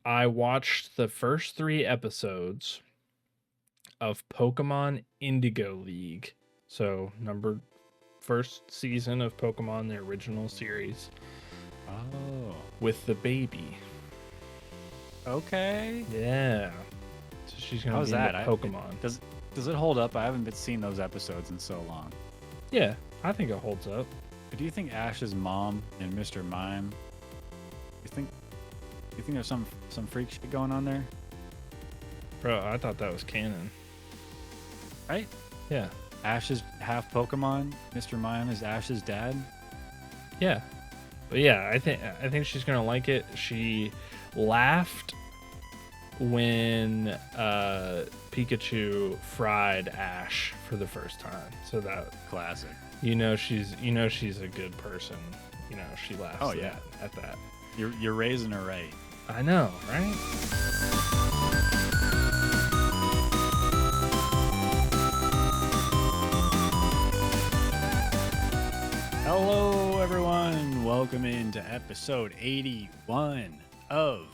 I watched the first 3 episodes of Pokemon Indigo League. So, first season of Pokemon, the original series, Oh, with the baby. okay. Yeah. So she's gonna How's be into that? Pokemon. Does it hold up? I haven't been seeing those episodes in so long. Yeah, I think it holds up. But do you think Ash's mom and Mr. Mime? You think there's some freak shit going on there? Bro, I thought that was canon. Right? Yeah. Ash is half Pokemon. Mr. Mime is Ash's dad. Yeah. But yeah, I think she's gonna like it. She laughed when Pikachu fried Ash for the first time. So that Classic. she's a good person. She laughs Oh, yeah. at that. You're raising her right. I know, right? Hello, everyone. Welcome into episode 81 of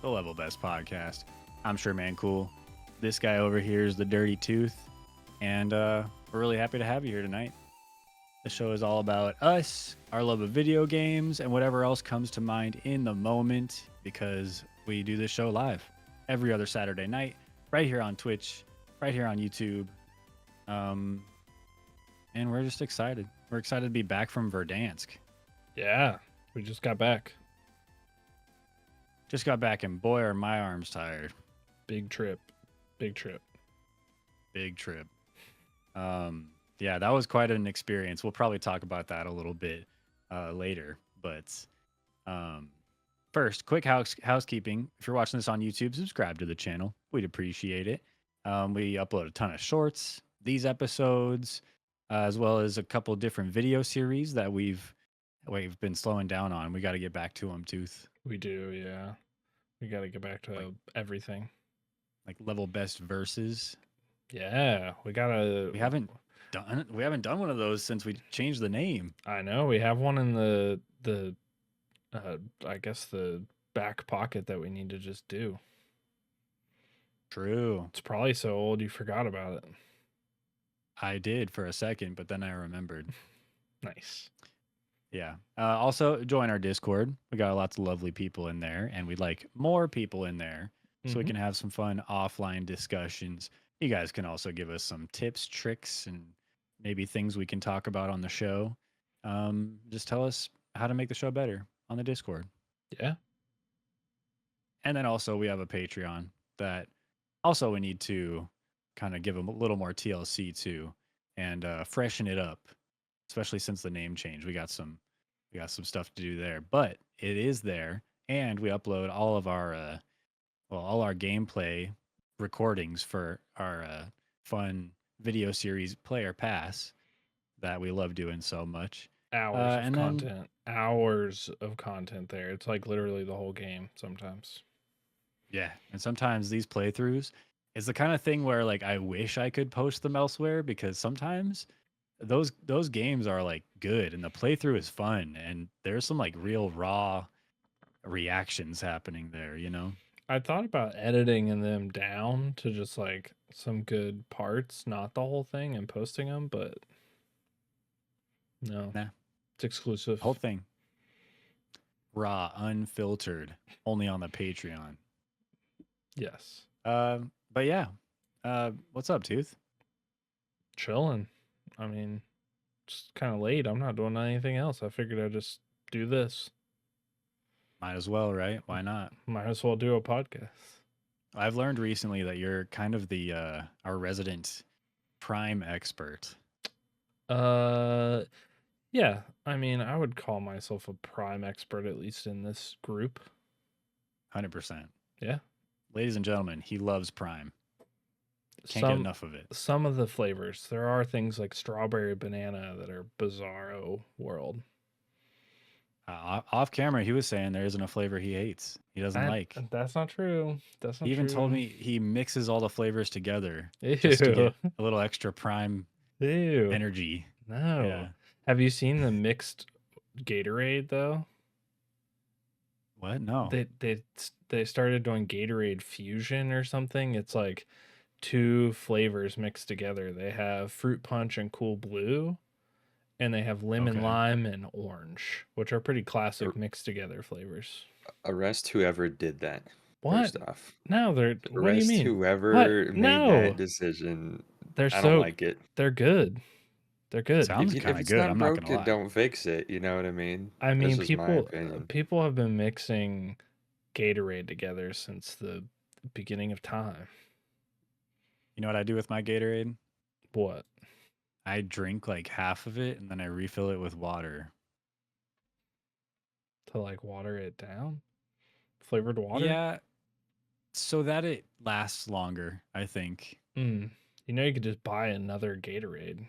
the Level Best Podcast. I'm sure, man, cool. This guy over here is the Dirty Tooth, and we're really happy to have you here tonight. The show is all about us, our love of video games, and whatever else comes to mind in the moment, because we do this show live every other Saturday night, right here on Twitch, right here on YouTube. And we're just excited. We're excited to be back from Verdansk. Yeah. We just got back. Just got back, and boy, are my arms tired. Big trip. Big trip. Big trip. Yeah, that was quite an experience. We'll probably talk about that a little bit later. But first, quick housekeeping. If you're watching this on YouTube, subscribe to the channel. We'd appreciate it. We upload a ton of shorts, these episodes, as well as a couple different video series that we've been slowing down on. We got to get back to them, Tooth. We do, yeah. We got to get back to everything. Like level best verses. Yeah, we haven't done one of those since we changed the name. I know we have one in the I guess the back pocket that we need to just do. True. It's probably so old you forgot about it. I did for a second, but then I remembered. Nice. Yeah. Also, join our Discord. We got lots of lovely people in there, and we'd like more people in there so we can have some fun offline discussions. You guys can also give us some tips, tricks, and maybe things we can talk about on the show. Just tell us how to make the show better on the Discord. Yeah. And then also, we have a Patreon that also we need to kind of give them a little more TLC to and freshen it up, especially since the name change. We got some stuff to do there, but it is there, and we upload all of our all our gameplay recordings for our fun video series Player Pass that we love doing so much. Hours of content there. It's like literally the whole game sometimes. Yeah, and sometimes these playthroughs is the kind of thing where like I wish I could post them elsewhere, because sometimes those games are like good and the playthrough is fun and there's some like real raw reactions happening there, you know? I thought about editing them down to just like some good parts, not the whole thing, and posting them, but no. Nah. It's exclusive. Whole thing. Raw, unfiltered, only on the Patreon. Yes. But yeah. What's up, Tooth? Chilling. I mean, just kind of late. I'm not doing anything else. I figured I'd just do this. Might as well, right? Why not? Might as well do a podcast. I've learned recently that you're kind of the our resident Prime expert. Yeah. I mean, I would call myself a Prime expert, at least in this group. 100%. Yeah. Ladies and gentlemen, he loves Prime. Can't get enough of it. Some of the flavors. There are things like strawberry banana that are bizarro world. Off camera, he was saying there isn't a flavor he hates. He doesn't like. That's not true. That's not He even true. told me he mixes all the flavors together Ew. just to get a little extra Prime Ew. energy. No. Yeah. Have you seen the mixed Gatorade though? What? No. They started doing Gatorade Fusion or something. It's like two flavors mixed together. They have fruit punch and cool blue, and they have lemon Okay. lime and orange, which are pretty Ar- classic mixed together flavors. Arrest whoever did that. What? First off, No, they're what do you arrest mean? What? whoever made that No. decision. They're I don't so like it. they're good. They're good. Sounds If kind of it's good. not I'm not gonna broken, lie. don't fix it. You know what I mean? I That's mean, just my people opinion. people have been mixing Gatorade together since the beginning of time. You know what I do with my Gatorade? What? I drink like half of it and then I refill it with water. To like water it down? Flavored water? Yeah, so that it lasts longer, I think. Mm. You know you could just buy another Gatorade.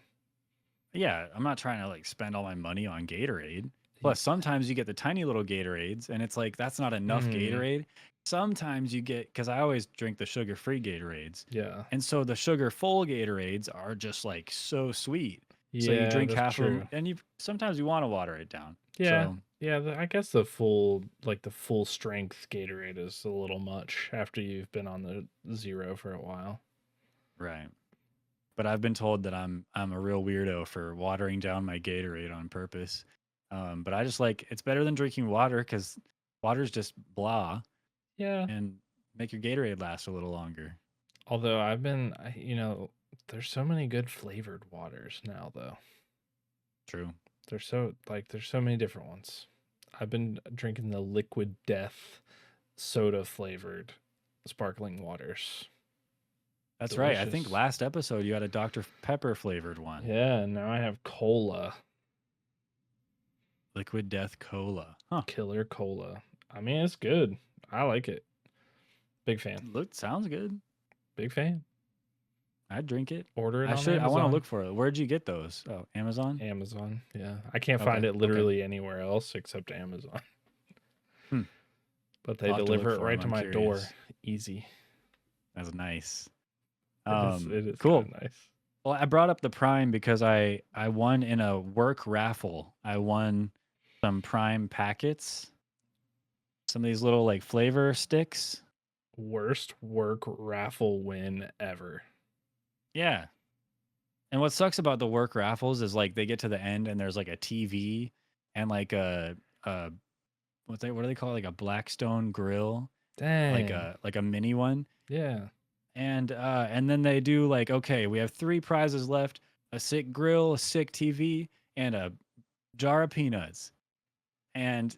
Yeah, I'm not trying to like spend all my money on Gatorade. Y- Plus, sometimes you get the tiny little Gatorades, and it's like that's not enough Mm. Gatorade. Sometimes you get, because I always drink the sugar-free Gatorades, Yeah. and so the sugar-full Gatorades are just like so sweet. So you Yeah, drink that's half of them, true. and you sometimes you want to water it down. Yeah. So Yeah, I guess the full strength Gatorade is a little much after you've been on the zero for a while. right. But I've been told that I'm a real weirdo for watering down my Gatorade on purpose. But I just like it's better than drinking water because water's just blah Yeah. and make your Gatorade last a little longer. Although there's so many good flavored waters now though. True. There's so many different ones. I've been drinking the Liquid Death soda flavored sparkling waters. That's right. I think Delicious. last episode you had a Dr. Pepper flavored one. Yeah, and now I have cola, Liquid Death Cola. Huh. killer cola. I mean, it's good. I like it. Big fan. Sounds good. Big fan. I'd drink it. Order it I on should. I want to Amazon. look for it. Where'd you get those? Oh, Amazon. Amazon. Yeah. I can't Okay. find it Okay. literally anywhere else except Amazon. Hmm. But they I'll have to deliver look it for right 'em, to I'm my door. curious. Easy. That's nice. It is Cool. kind of nice. Well, I brought up the Prime because I won in a work raffle. I won some Prime packets, some of these little like flavor sticks. Worst work raffle win ever. Yeah. And what sucks about the work raffles is like they get to the end and there's like a TV and like a what do they call it? Like a Blackstone grill, Dang. like a mini one. Yeah. And then they do like, okay, we have 3 prizes left: a sick grill, a sick TV, and a jar of peanuts. And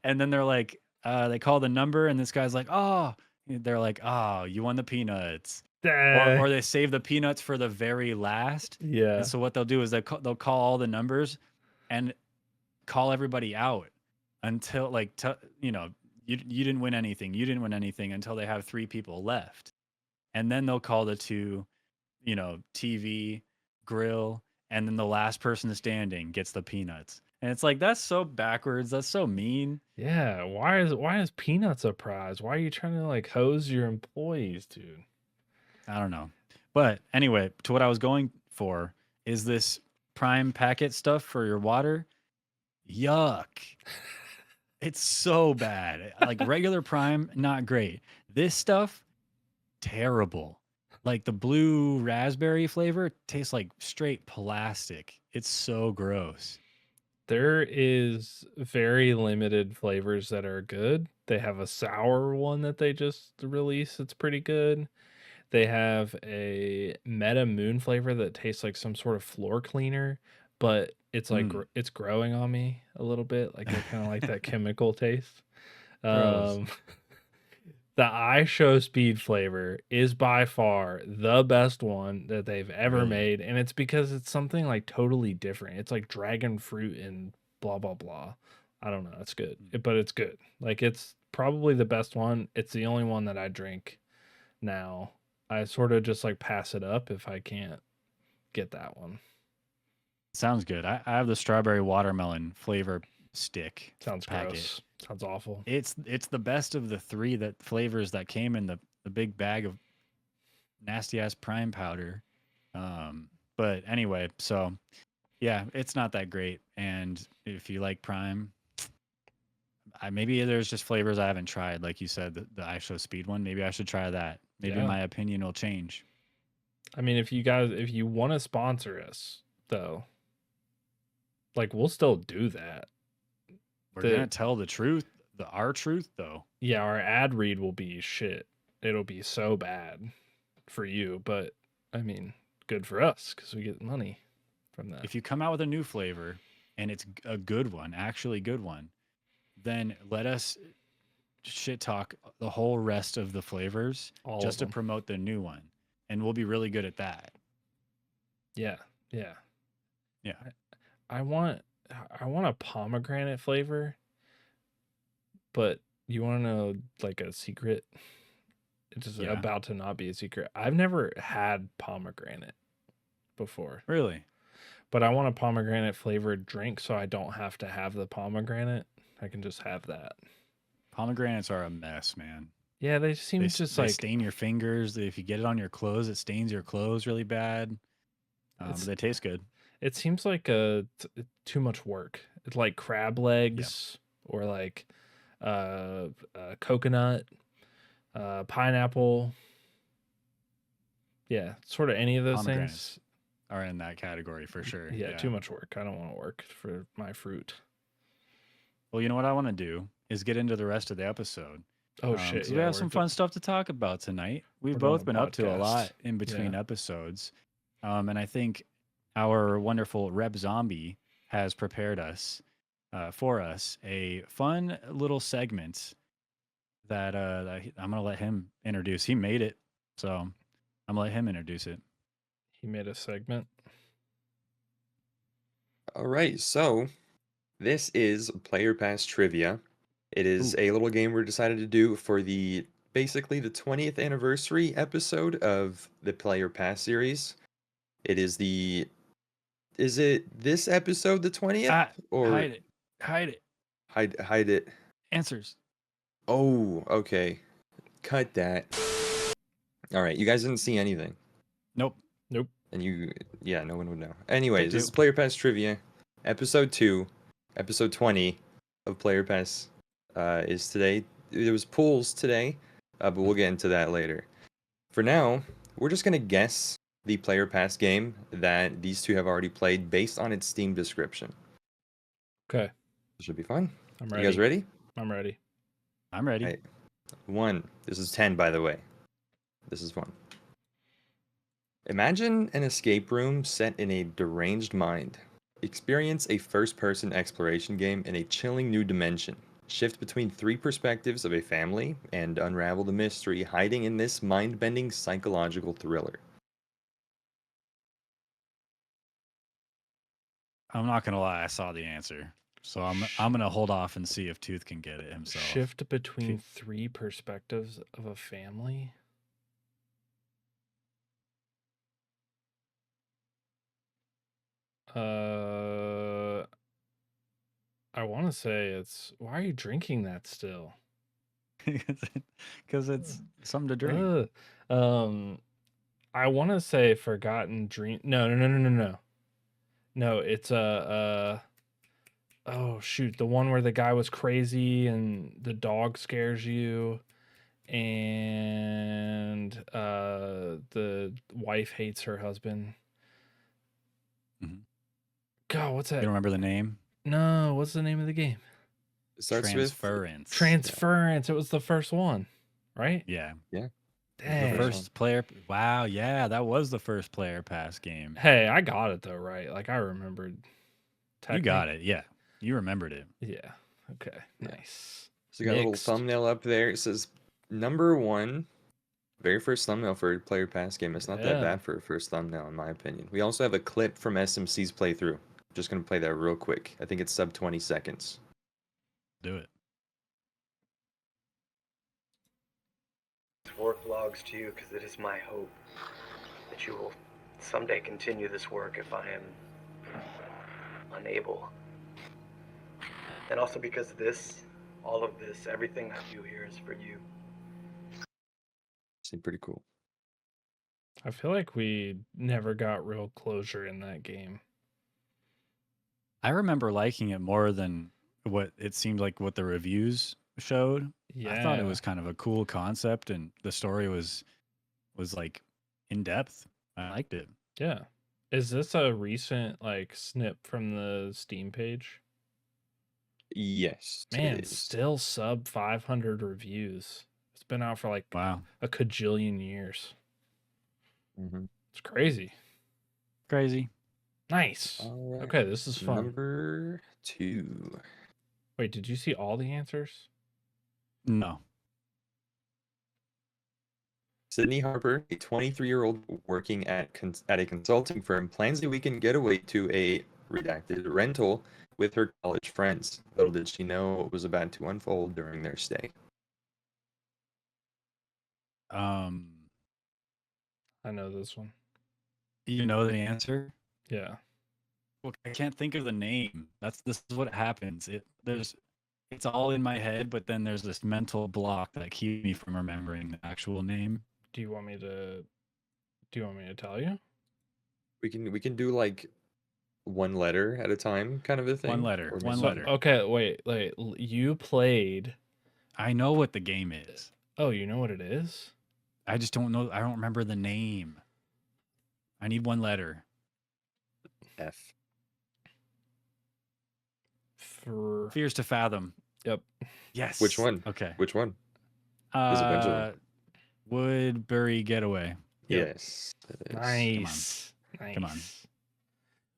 and then they're like, they call the number, and this guy's like, oh, they're like, oh, you won the peanuts, Dang. or they save the peanuts for the very last. Yeah. And so what they'll do is they'll call all the numbers and call everybody out until like you didn't win anything, you didn't win anything until they have 3 people left, and then they'll call the 2, TV, grill, and then the last person standing gets the peanuts. And it's like that's so backwards. That's so mean. Yeah. Why is peanuts a prize? Why are you trying to like hose your employees, dude? I don't know. But anyway, to what I was going for is this Prime packet stuff for your water. Yuck. It's so bad. Like regular Prime, not great. This stuff, terrible. Like the blue raspberry flavor tastes like straight plastic. It's so gross. There is very limited flavors that are good. They have a sour one that they just released. It's pretty good. They have a Meta Moon flavor that tastes like some sort of floor cleaner, but it's like Mm. it's growing on me a little bit. Like I kind of like that chemical taste. Gross. The iShow Speed flavor is by far the best one that they've ever Really? made, and it's because it's something like totally different. It's like dragon fruit and blah blah blah. I don't know. It's good, but it's good. Like it's probably the best one. It's the only one that I drink now. I sort of just like pass it up if I can't get that one. Sounds good. I have the strawberry watermelon flavor stick Sounds packet. gross. Sounds awful. It's the best of the 3 that flavors that came in the big bag of nasty ass Prime powder. But anyway, so yeah, it's not that great. And if you like Prime, maybe there's just flavors I haven't tried. Like you said, the ISO Speed one. Maybe I should try that. Maybe Yeah. my opinion will change. I mean, if you want to sponsor us, though, like we'll still do that. We're The gonna tell the truth, our truth though. yeah, our ad read will be shit. It'll be so bad for you, but I mean, good for us because we get money from that. If you come out with a new flavor and it's a good one, actually good one, then let us shit talk the whole rest of the flavors All just to of them. promote the new one, and we'll be really good at that. Yeah, yeah. Yeah. I want a pomegranate flavor, but you want to know like a secret? It's Yeah. about to not be a secret. I've never had pomegranate before, Really? but I want a pomegranate flavored drink so I don't have to have the pomegranate. I can just have that. Pomegranates are a mess, man. Yeah, they seem They, just they like stain your fingers. If you get it on your clothes, it stains your clothes really bad. But they taste good. It seems like too much work. It's like crab legs or like coconut, pineapple. Yeah, sort of any of those Pomegranates things. are in that category for sure. Yeah, too much work. I don't want to work for my fruit. Well, you know what I want to do is get into the rest of the episode. Oh shit! 'Cause we have some fun stuff to talk about tonight. We've we're doing both a been up to a podcast. lot in between episodes. And I think our wonderful Rep Zombie has prepared us for us a fun little segment that I'm gonna let him introduce. He made it, so I'm gonna let him introduce it. He made a segment. All right, so this is Player Pass Trivia. It is a little game we're decided to do for basically the 20th anniversary episode of the Player Pass series. It is is it this episode the 20th or hide it. hide it? Answers. Oh, okay. Cut that. All right, you guys didn't see anything. Nope. And no one would know. Anyways, this is two. Player Pass Trivia, episode 2, episode 20 of Player Pass is today. There was pools today, but we'll get into that later. For now, we're just going to guess the Player Pass game that these two have already played based on its Steam description. Okay. This should be fun. I'm ready. You guys ready? I'm ready. I'm ready. Right. 1. This is 10, by the way. This is 1. Imagine an escape room set in a deranged mind. Experience a first-person exploration game in a chilling new dimension. Shift between 3 perspectives of a family and unravel the mystery hiding in this mind-bending psychological thriller. I'm not gonna lie, I saw the answer. So I'm gonna hold off and see if Tooth can get it himself. Shift between 3 perspectives of a family. I want to say it's. Why are you drinking that still? Because it's something to drink. I want to say Forgotten Dream. No. No, it's oh shoot, the one where the guy was crazy and the dog scares you, and the wife hates her husband. God, what's that? You don't remember the name? No, what's the name of the game? It starts Transference. Transference. It was the first one, right? Yeah. Yeah. Dang. The first player. Wow. Yeah, that was the first Player Pass game. Hey, I got it though, right? Like I remembered. You got it. Yeah. You remembered it. Yeah. Okay. Yeah. Nice. So you got a little thumbnail up there. It says number 1. Very first thumbnail for a Player Pass game. It's not that bad for a first thumbnail, in my opinion. We also have a clip from SMC's playthrough. Just going to play that real quick. I think it's sub 20 seconds. Do it. Work logs to you because it is my hope that you will someday continue this work if I am unable. And also because all of this, everything I do here is for you. Seemed pretty cool. I feel like we never got real closure in that game. I remember liking it more than what it seemed like what the reviews showed. I thought it Yeah. was kind of a cool concept, and the story was like in depth. I liked it. Yeah. Is this a recent like snip from the Steam page? Yes, Man, it is. still sub 500 reviews. It's been out for like Wow, a cajillion years. Mhm. It's crazy. crazy. Nice. All right. Okay, this is fun. Number 2. Wait, did you see all the answers? No. Sydney Harper, a 23-year-old working at a consulting firm, plans a weekend getaway to a redacted rental with her college friends. Little did she know what was about to unfold during their stay. Um, I know this one. you know the answer. Yeah. Well, I can't think of the name. This is what happens. It's all in my head, but then there's this mental block that keeps me from remembering the actual name. Do you want me to tell you? We can do like one letter at a time kind of a thing. One letter. or One maybe- letter. Okay, wait. You played. I know what the game is. Oh, you know what it is? I just don't know. I don't remember the name. I need one letter. F. For Fears to Fathom. Yep. Yes. Which one? Okay. Which one? There's a bunch of them. Woodbury Getaway. Yep. Yes. It is. Nice. Come on. Nice.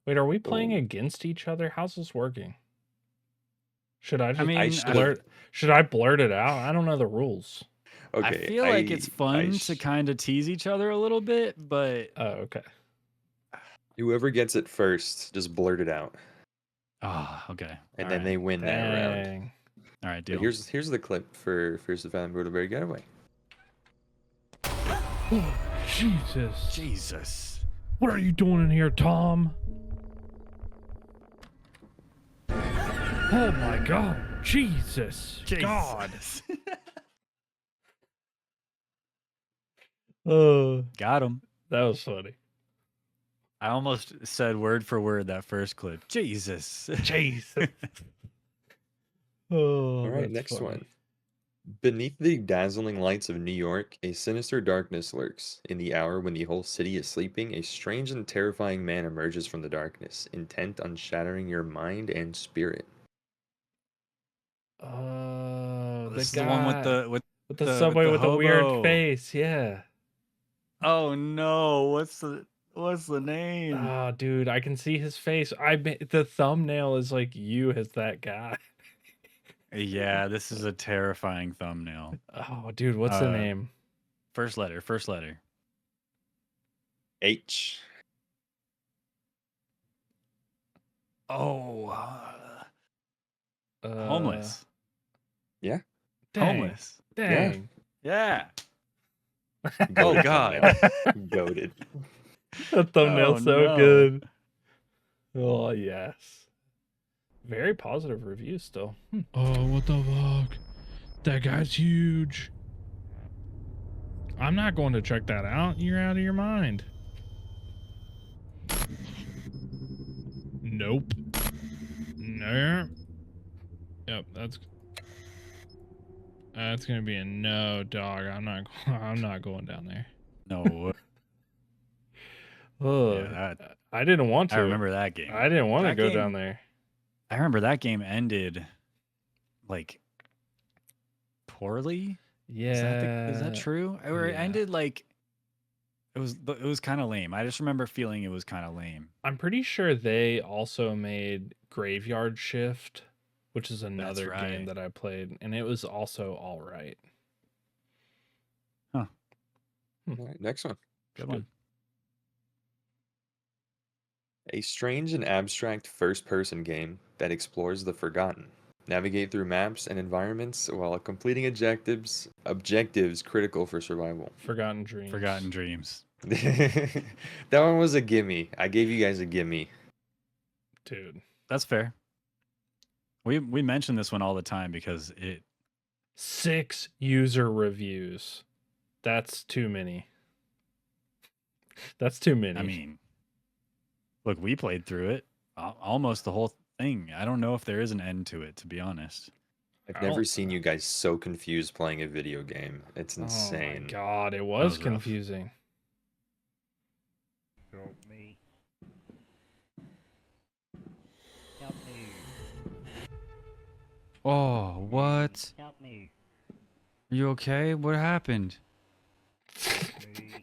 Wait, are we playing Oh. against each other? How's this working? Should I just mean, should I blurt it out? I don't know the rules. Okay. I feel like it's fun to sh- kind of tease each other a little bit, but Oh, okay. Whoever gets it first, just blurt it out, okay. and All then right. they win that round. Dang. All right, But deal. here's the clip for First of Fan Woodbury Getaway. Oh, Jesus. Jesus. What are you doing in here, Tom? Oh my God. Jesus. God. Got him. That was funny. I almost said word for word that first clip. Jesus. Jesus. Oh, All right, that's next funny. one. Beneath the dazzling lights of New York, a sinister darkness lurks. In the hour when the whole city is sleeping, a strange and terrifying man emerges from the darkness, intent on shattering your mind and spirit. Oh, This is the the one guy with with the the- subway the with the weird hobo. face. Yeah. Oh no, what's the name? Oh, dude, I can see his face. The thumbnail is like you as that guy. Yeah, this is a terrifying thumbnail. Oh, dude, what's the Uh, name? First letter. H. Oh, Uh, homeless. Yeah. Dang, Homeless. Dang. Yeah. Goated God. thumbnail. Goated. The thumbnail's so no. good. Oh, yes. Very positive review still. Oh, what the fuck? That guy's huge. I'm not going to check that out. You're out of your mind. Nope. No. Yep, that's gonna be a no, dog. I'm not going down there. No. Oh, Yeah, I didn't want to. I remember that game. I didn't want to That go game- down there. I remember that game ended like poorly. Yeah. Is that true? Or it yeah. ended like it was kind of lame. I just remember feeling it was kind of lame. I'm pretty sure they also made Graveyard Shift, which is another game right. that I played, and it was also all right. All right, next one. Good one. A strange and abstract first-person game that explores the forgotten. Navigate through maps and environments while completing objectives critical for survival. Forgotten Dreams. Forgotten Dreams. That one was a gimme. I gave you guys a gimme. Dude. That's fair. We mention this one all the time because it 6 user reviews. That's too many. That's too many. I mean, look, we played through it almost the whole thing. I don't know if there is an end to it, to be honest. I've I never don't- seen you guys so confused playing a video game. It's Oh my insane. god, it was was rough. confusing. Help me. Help me. Oh, what? Help me. Are you okay? What happened?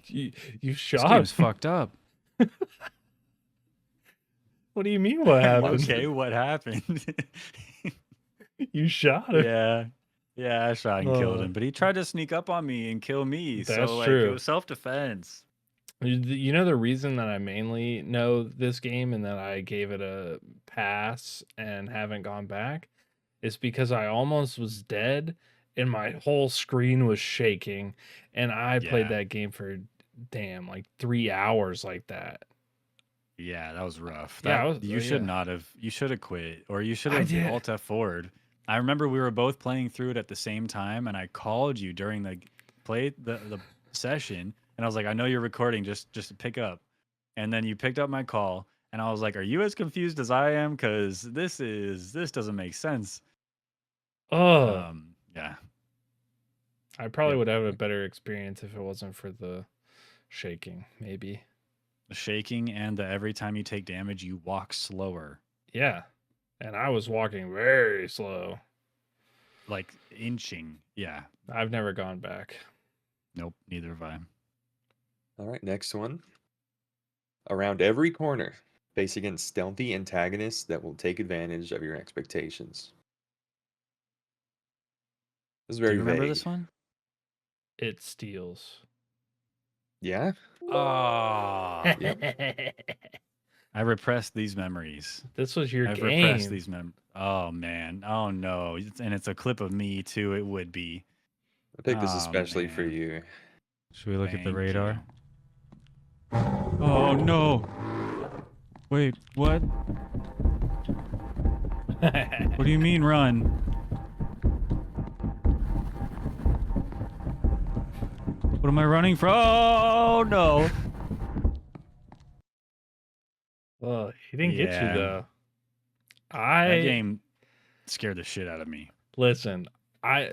You This shot game's him. fucked up. What do you mean what happened? Okay, what happened? You shot him. Yeah. Yeah, I shot and killed Oh. him, but he tried to sneak up on me and kill me. That's so like true. it was self-defense. You know the reason that I mainly know this game and that I gave it a pass and haven't gone back is because I almost was dead and my whole screen was shaking and I played Yeah. that game for like 3 hours like that. Yeah, that was rough. Yeah, I That was- you should yeah. not have. You should have quit, or you should I have did. Alt F forward. I remember we were both playing through it at the same time, and I called you during the session, and I was like, "I know you're recording. Just to pick up." And then you picked up my call, and I was like, "Are you as confused as I am? Because this doesn't make sense." Oh, Yeah. I probably Yep. would have a better experience if it wasn't for the shaking, maybe. The shaking and the every time you take damage, you walk slower, Yeah. And I was walking very slow. like inching. Yeah. I've never gone back. Nope. Neither have I. All right, next one. Around every corner, face against stealthy antagonists that will take advantage of your expectations. This is Do very you remember vague. this one? It steals. Yeah? Oh. Yep. I repressed these memories. This was your I've game. repressed these Oh man. Oh no. And it's a clip of me too. It would be. I picked this Oh, especially for man. you. Should we look at the Thank radar? Oh no. Wait, what? What do you mean run? What am I running from? Oh no. Well, he didn't get you Yeah. though. That game scared the shit out of me. Listen,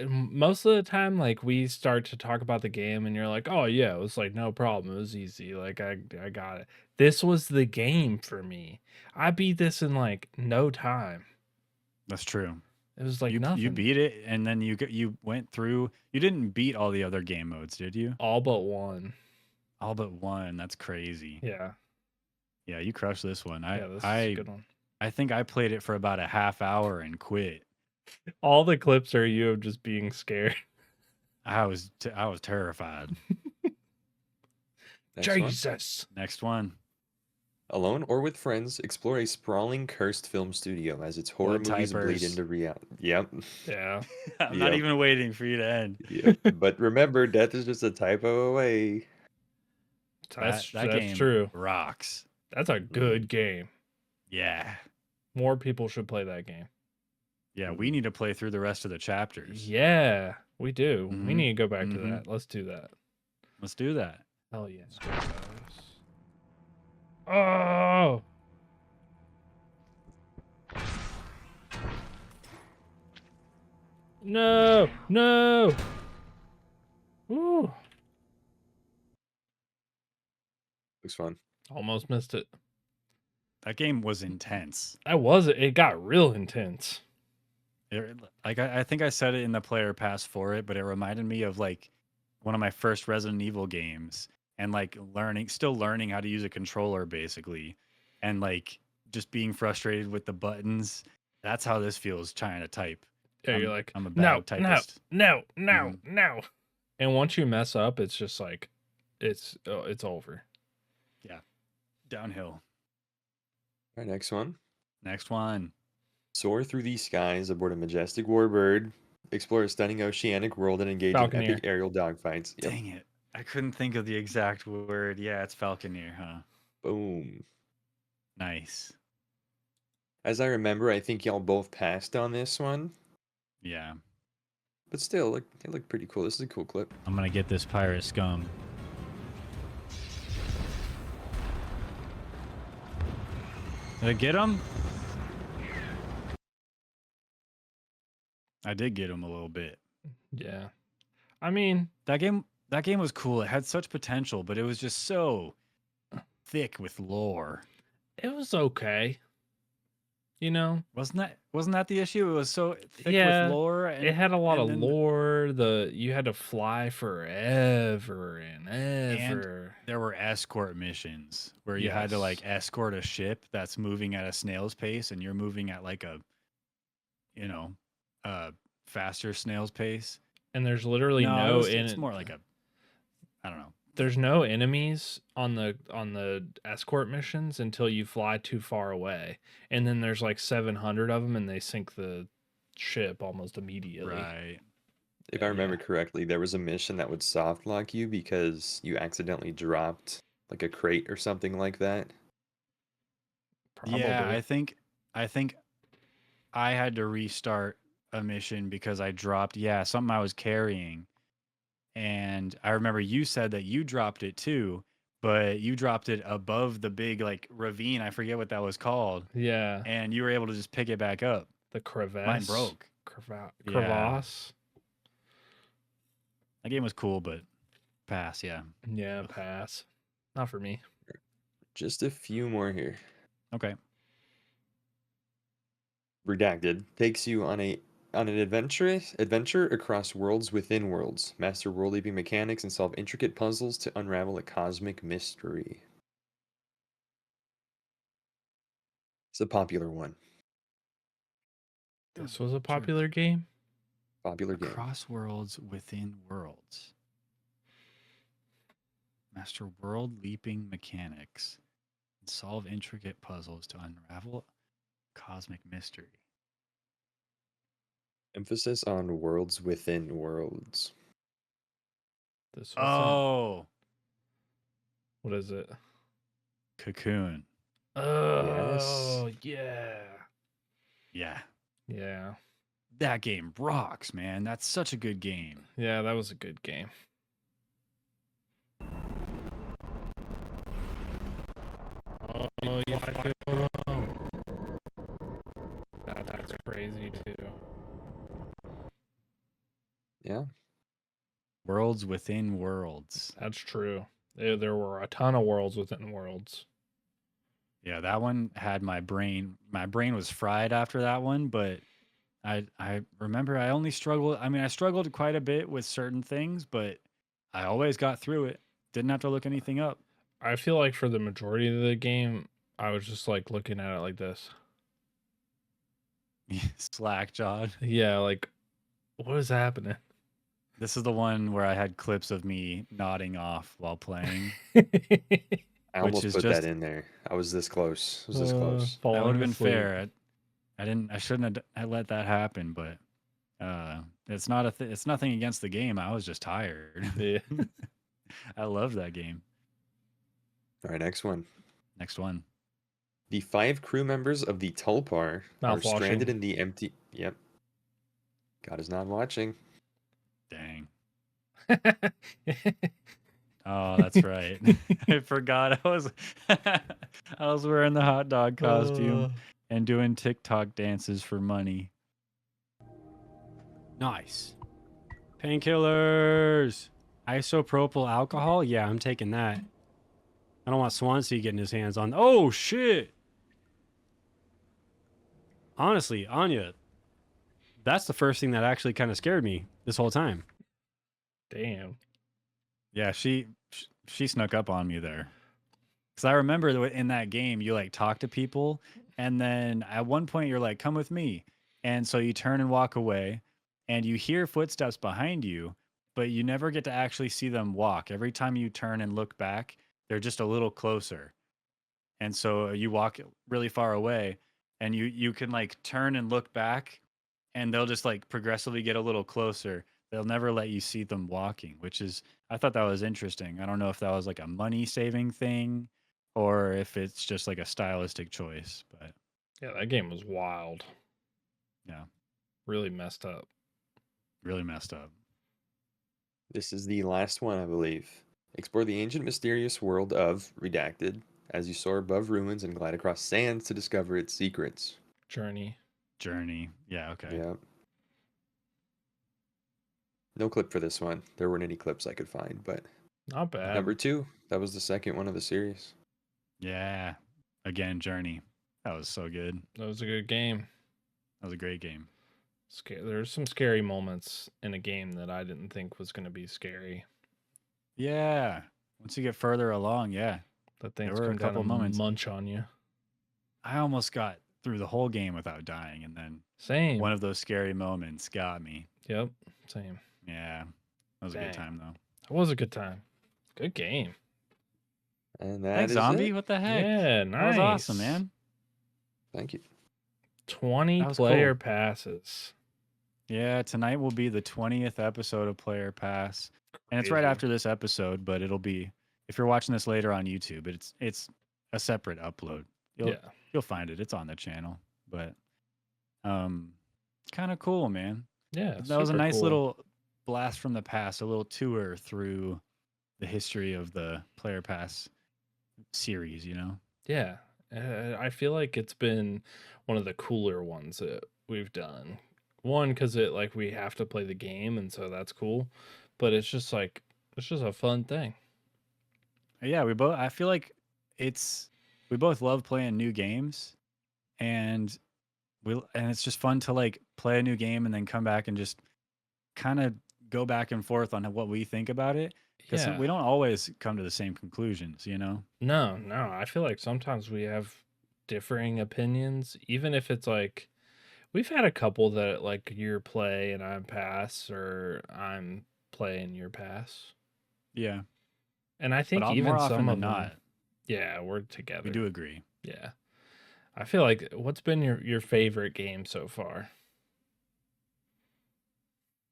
most of the time, like we start to talk about the game, and you're like, "Oh yeah, it was like no problem. It was easy. Like I got it." This was the game for me. I beat this in like no time. That's true. It was like You nothing. beat it and then you went through. You didn't beat all the other game modes, did you? all but one. All but one. That's crazy. Yeah, Yeah, you crushed this one. yeah, this is I a good one. I think I played it for about a half hour and quit. All the clips are you of just being scared. I was terrified. Next one. Jesus. Next one. Alone or with friends, explore a sprawling, cursed film studio as its horror Blood movies bleed typers. into reality. Yep. Yeah. I'm not Yep. even waiting for you to end. Yep. But remember, death is just a typo away. That's that that's game true. rocks. That's a good game. Yeah. More people should play that game. Yeah, we need to play through the rest of the chapters. Yeah, we do. We Mhm. need to go back to Mhm. that. Let's do that. Let's do that. Hell yeah. Oh. No, no. Ooh. Looks fun. Almost missed it. That game was intense. It got real intense. I think I said it in the player pass for it, but it reminded me of like one of my first Resident Evil games and like still learning how to use a controller basically, and like just being frustrated with the buttons. That's how this feels trying to type. Yeah, you're like, I'm a no, bad typist. no. Mhm. And once you mess up, it's just like, it's over. Downhill. All right, next one. Next one. Soar through the skies aboard a majestic warbird, explore a stunning oceanic world, and engage in Falconeer. epic aerial dogfights. Yep. Dang it. I couldn't think of the exact word. Yeah, it's Falconeer, huh? Boom. Nice. As I remember, I think y'all both passed on this one, Yeah. but still, they look pretty cool. This is a cool clip. I'm gonna get this pirate scum. Did I get him? I did get him a little bit. Yeah. I mean, That game was cool. It had such potential, but it was just so thick with lore. it was okay. You know, Wasn't that the issue? It was so thick with yeah, lore it had a lot and of then lore. You had to fly forever and and ever. there were escort missions where you had to Yes. like escort a ship that's moving at a snail's pace and you're moving at like a you know, faster snail's pace. And there's literally No, it's more like a I don't know. there's no enemies on the escort missions until you fly too far away, and then there's like 700 of them, and they sink the ship almost immediately. Right. If I remember Yeah. correctly, there was a mission that would soft lock you because you accidentally dropped like a crate or something like that. Probably. Yeah, I think I had to restart a mission because I dropped something I was carrying. And I remember you said that you dropped it too, but you dropped it above the big like ravine. I forget what that was called. Yeah, And you were able to just pick it back up. the crevasse. Mine broke. Creva- Yeah. crevasse. That game was cool, but pass, yeah. Yeah, pass. Not for me. Just a few more here. Okay. Redacted takes you on an adventure across worlds within worlds. Master world leaping mechanics and solve intricate puzzles to unravel a cosmic mystery. It's a popular one. This was a popular game. Popular game. Across worlds within worlds. Master world leaping mechanics. And solve intricate puzzles to unravel cosmic mystery. Emphasis on worlds within worlds. This was Oh, what is it? Cocoon. Oh, yeah. Yeah. Yeah. That game rocks, man. That's such a good game. Yeah, that was a good game. Oh, you fly That's crazy too. Yeah. Worlds within worlds. That's true. There were a ton of worlds within worlds. Yeah, that one had my brain. My brain was fried after that one, but I remember I only struggled. I mean, I struggled quite a bit with certain things, but I always got through it. Didn't have to look anything up. I feel like for the majority of the game, I was just like looking at it like this. Slack jawed. Yeah, like what is happening? This is the one where I had clips of me nodding off while playing. I Which almost is put just- that in there. I was this close. I was this close. That would have Falling been asleep. fair. I shouldn't have let that happen, but it's not it's nothing against the game. I was just tired. Yeah. I love that game. All right, next one. Next one. The 5 crew members of the Tulpar are Mouth stranded washing. in the empty. Yep. God is not watching. Dang. Oh, that's right. I forgot I was I was wearing the hot dog costume and doing TikTok dances for money. Nice. Painkillers. Isopropyl alcohol? Yeah, I'm taking that. I don't want Swansea getting his hands on. Oh, shit. Honestly, Anya, that's the first thing that actually kind of scared me this whole time. Damn. Yeah, she snuck up on me there. Cuz I remember in that game you like talk to people and then at one point you're like come with me. And so you turn and walk away and you hear footsteps behind you, but you never get to actually see them walk. Every time you turn and look back, they're just a little closer. And so you walk really far away and you can like turn and look back and they'll just like progressively get a little closer. They'll never let you see them walking, which is I thought that was interesting. I don't know if that was like a money saving thing or if it's just like a stylistic choice, but Yeah, that game was wild. yeah, Really messed up. really messed up. This is the last one, I believe. Explore the ancient mysterious world of Redacted as you soar above ruins and glide across sands to discover its secrets. Journey. Journey. Yeah, okay. Yeah. No clip for this one. There weren't any clips I could find, but Not bad. number 2, that was the second one of the series. Yeah. Again, Journey. That was so good. That was a good game. That was a great game. There's some scary moments in a game that I didn't think was going to be scary. Yeah. Once you get further along, yeah. That things were a come down couple and moments. munch on you. I almost got through the whole game without dying, and then Same. one of those scary moments got me. Yep. Same. Yeah. That was a Dang. good time, though. It was a good time. Good game. And that Thanks, is Zombie. it. What the heck? Yeah, nice. That was awesome, man. Thank you. 20 That was player cool. passes. Yeah, tonight will be the 20th episode of Player Pass. And it's right Crazy. after this episode, but it'll be, if you're watching this later on YouTube, it's a separate upload. You'll find it. It's on the channel. But kind of cool, man. Yeah. It's That was a super nice cool. little blast from the past, a little tour through the history of the Player Pass series, you know? Yeah. I feel like it's been one of the cooler ones that we've done. One, because we have to play the game, and so that's cool. But it's just a fun thing. Yeah, I feel like we both love playing new games, and it's just fun to like play a new game and then come back and just kind of go back and forth on what we think about it, because Yeah. we don't always come to the same conclusions, you know? No. I feel like sometimes we have differing opinions, even if it's like we've had a couple that like you're play and I'm pass, or I'm play and you're pass. Yeah. And I think But even more often some than of them, not, yeah, we're together. we do agree. Yeah. I feel like what's been your favorite game so far?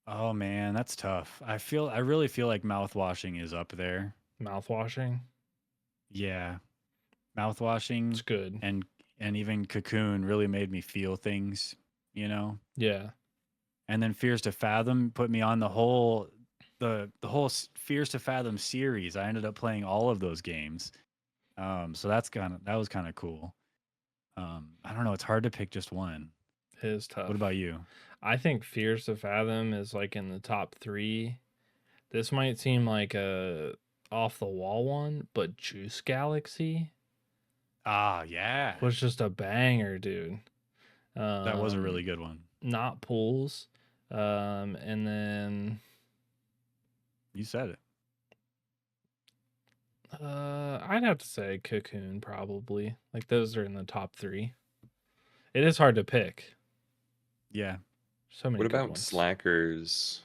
Oh man, that's tough. I really feel like mouthwashing is up there. Mouthwashing? Yeah. Mouthwashing It's good. and even Cocoon really made me feel things, you know? Yeah. And then Fears to Fathom put me on the whole Fears to Fathom series. I ended up playing all of those games. So that was kind of cool. I don't know, it's hard to pick just one. It is tough. What about you? I think Fears to Fathom is like in the top 3. This might seem like a off the wall one, but Juice Galaxy Ah, yeah. was just a banger, dude. That was a really good one. Not Pools. And then You said it. I'd have to say Cocoon probably. Like those are in the top 3. It is hard to pick. Yeah. So many What good about ones. Slackers?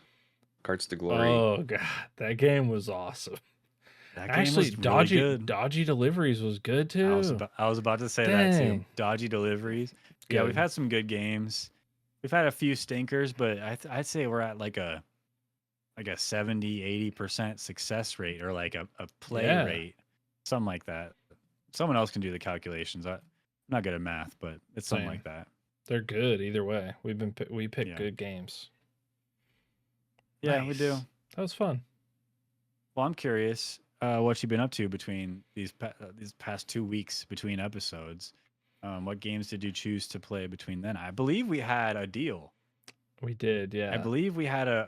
Carts to Glory. Oh god, that game was awesome. That game Actually, was really good. Dodgy Deliveries was good too. I was about to say that too. Dang. Dodgy Deliveries. Yeah, we've Good. had some good games. We've had a few stinkers, but I'd say we're at like a 70-80% success rate, or like a play Yeah. rate, something like that. Someone else can do the calculations. I'm not good at math, but it's something Same. like that. They're good either way. We pick Yeah. good games. Yeah, we do. Nice. That was fun. Well, I'm curious what you've been up to between these past 2 weeks between episodes. What games did you choose to play between then? I believe we had a deal. We did, yeah. I believe we had it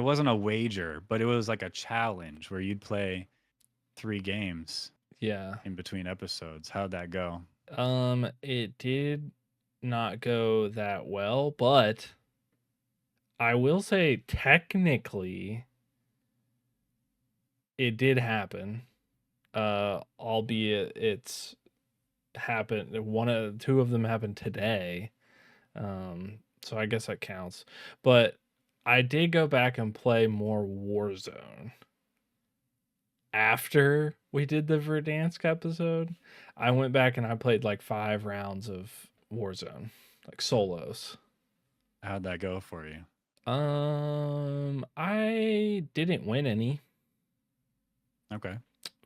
wasn't a wager, but it was like a challenge where you'd play 3 games Yeah. in between episodes. How'd that go? It did not go that well, but I will say technically it did happen. Albeit it's happened two of them happened today. So I guess that counts. But I did go back and play more Warzone. After we did the Verdansk episode, I went back and I played like 5 rounds of Warzone, like solos. How'd that go for you? I didn't win any, Okay.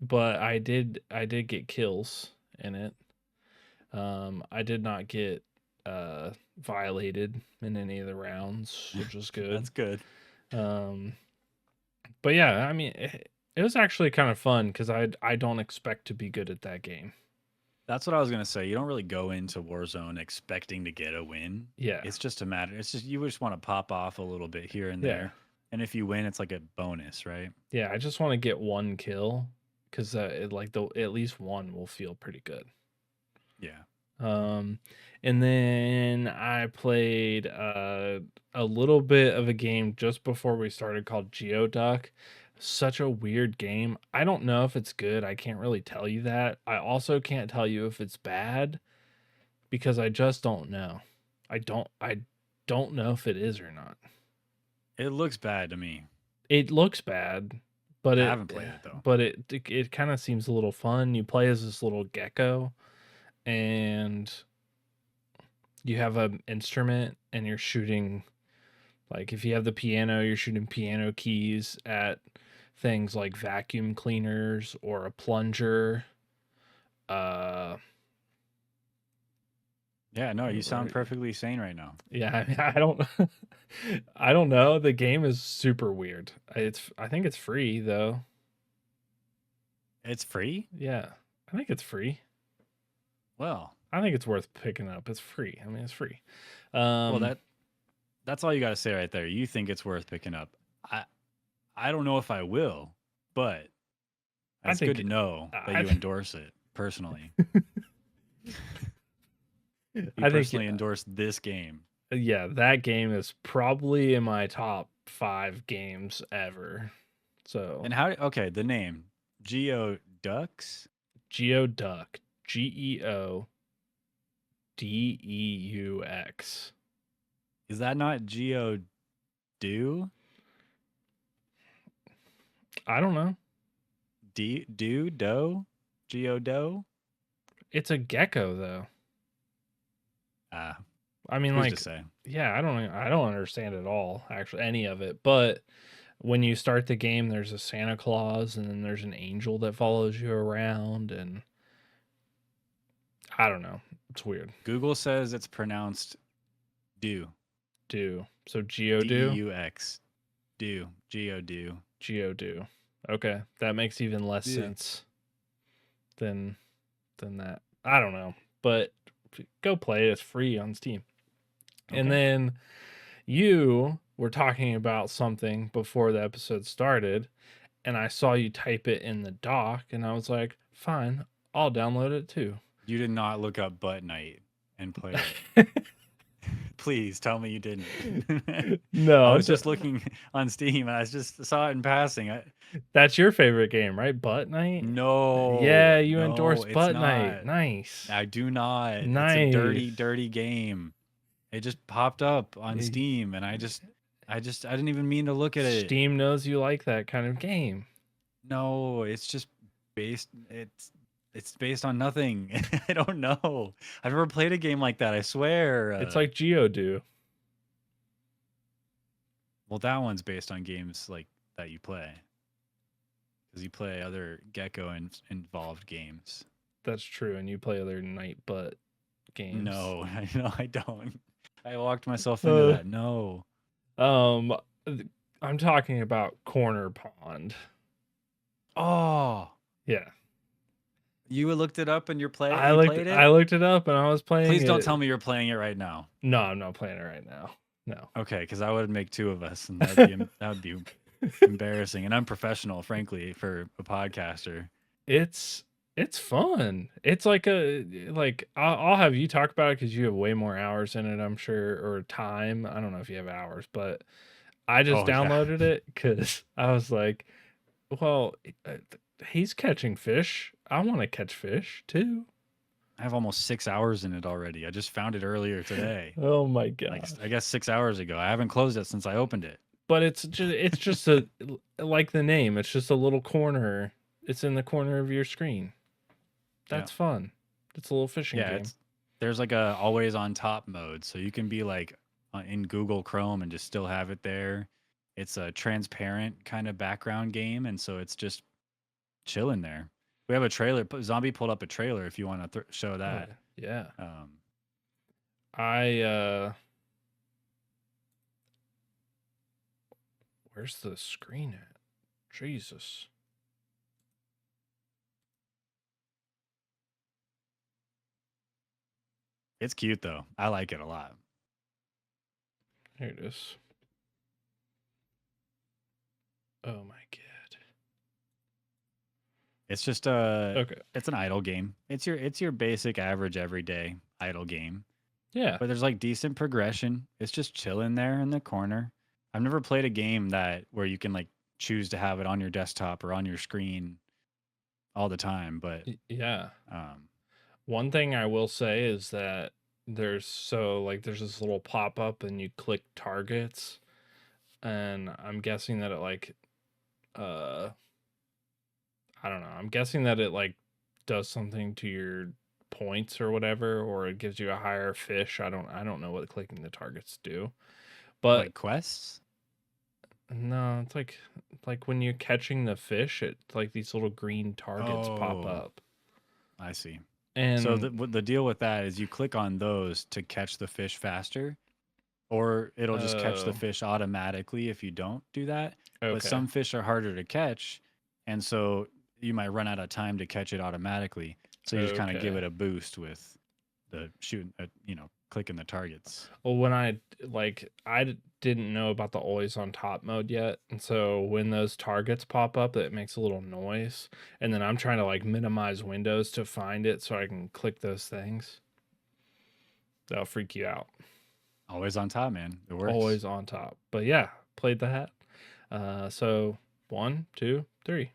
but I did get kills in it. I did not get violated in any of the rounds, which was good. That's good. But yeah, I mean, it was actually kind of fun because I don't expect to be good at that game. That's what I was gonna say. You don't really go into Warzone expecting to get a win. Yeah, It's just a matter. It's just you just want to pop off a little bit here and Yeah. there. And if you win, it's like a bonus, right? Yeah, I just want to get one kill because at least one will feel pretty good. Yeah. And then I played a little bit of a game just before we started called Geoduck. Such a weird game. I don't know if it's good. I can't really tell you that. I also can't tell you if it's bad because I just don't know. I don't know if it is or not. It looks bad to me. It looks bad, but I it haven't played it though. but it kind of seems a little fun. You play as this little gecko and you have an instrument and you're shooting, like if you have the piano, you're shooting piano keys at things like vacuum cleaners or a plunger. Yeah, no, you sound Right. perfectly sane right now. Yeah, I mean, I don't I don't know. The game is super weird. I think it's free though. It's free? Yeah. I think it's free. Well, I think it's worth picking up. It's free. I mean, it's free. well, that's all you got to say right there. You think it's worth picking up. I don't know if I will, but I it's good to think- know that I you th- endorse it personally. You I think personally endorse this game. yeah, that game is probably in my top 5 games ever. So And how? Okay, the name Geoducks. Geoduck, Geodeux. Is that not Geodo? I don't know. Do? Geodo? It's a gecko though. Ah, I mean, who's like, to say? yeah, I don't understand at all, actually, any of it. But when you start the game, there's a Santa Claus, and then there's an angel that follows you around, and I don't know. It's weird. Google says it's pronounced do. So Geodu, D-U-X. Do. Geodo. Geodu. Okay, that makes even less Yeah. sense than that. I don't know, but go play it. It's free on Steam. And Okay. then you were talking about something before the episode started, and I saw you type it in the doc, and I was like, fine, I'll download it too. You did not look up Butt Night and play it. Please tell me you didn't. No, I was just looking on Steam and I just saw it in passing. That's your favorite game, right? Butt Night? No. Yeah, you no, endorse it's Butt not. Night. Nice. I do not. It's Nice. a dirty, dirty game. It just popped up on Yeah. Steam and I didn't even mean to look at it. Steam knows you like that kind of game. No, it's just it's based on nothing. I don't know. I've never played a game like that, I swear. It's like Geodu. Well, that one's based on games like that you play. Because you play other gecko involved games. That's true, and you play other night butt games. No, I don't. I walked myself into that. No. I'm talking about Corner Pond. Oh, Yeah. you looked it up and you're playing. I Played it. I looked it up and I was playing Please don't it. tell me you're playing it right now. No, I'm not playing it right now. No. Okay, because I would make two of us, and that would be embarrassing and unprofessional, frankly, for a podcaster. It's fun. It's like I'll have you talk about it because you have way more hours in it, I'm sure, or time. I don't know if you have hours, but I just Oh, yeah. downloaded it because I was like, well, he's catching fish. I want to catch fish too. I have almost 6 hours in it already. I just found it earlier today. Oh my god! Like I guess 6 hours ago. I haven't closed it since I opened it. But it's just a like the name. It's just a little corner. It's in the corner of your screen. That's fun. It's a little fishing Yeah, game. there's like a always on top mode, so you can be like in Google Chrome and just still have it there. It's a transparent kind of background game, and so it's just chilling there. We have a trailer. Zombie pulled up a trailer if you want to show that. Yeah. Um, Where's the screen at? Jesus. it's cute though. I like it a lot. Here it is. Oh my god. It's just Okay. it's an idle game. It's your basic average everyday idle game. Yeah. But there's like decent progression. It's just chilling there in the corner. I've never played a game that where you can like choose to have it on your desktop or on your screen all the time. But Yeah. um, One thing I will say is that there's this little pop up and you click targets, and I'm guessing that it like uh I don't know. I'm guessing that it like does something to your points or whatever, or it gives you a higher fish. I don't know what clicking the targets do. But like quests. no, it's like when you're catching the fish, it's like these little green targets pop Oh, up. I see. So And the deal with that is you click on those to catch the fish faster, or it'll just catch the oh, fish automatically if you don't do that. But okay. some fish are harder to catch, and so you might run out of time to catch it automatically. So you just kind of give Okay. it a boost with the shooting, clicking the targets. Well, when didn't know about the always on top mode yet, and so when those targets pop up, it makes a little noise, and then I'm trying to like minimize windows to find it so I can click those things. That'll freak you out. Always on top, man. It works. Always on top. But yeah, played that. So 1, 2, 3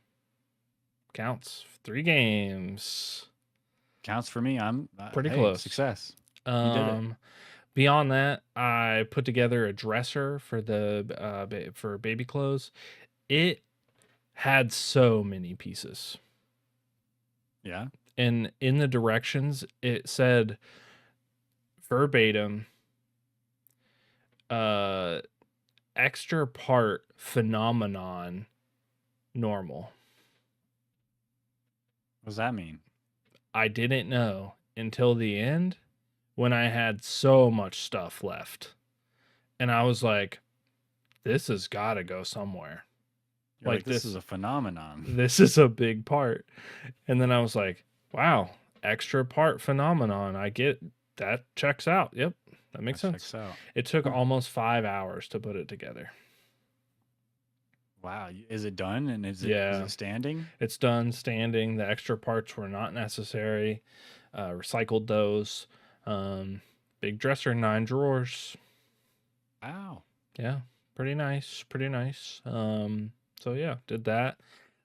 counts. 3 games. Counts for me. I'm Pretty hey, close. success. You did it. Beyond that, I put together a dresser for for baby clothes. It had so many pieces. Yeah. And in the directions, it said verbatim, extra part phenomenon normal. What does that mean? I didn't know until the end when I had so much stuff left. And I was like, this has got to go somewhere. You're like, this is a phenomenon. This is a big part. And then I was like, wow, extra part phenomenon. I get that, checks out. Yep, that makes sense. Checks out. It took almost 5 hours to put it together. Wow. Is it done? And is Yeah. it standing? It's done standing. The extra parts were not necessary. Recycled those. Big dresser, 9 drawers. Wow. Yeah, pretty nice. Pretty nice. So yeah, did that.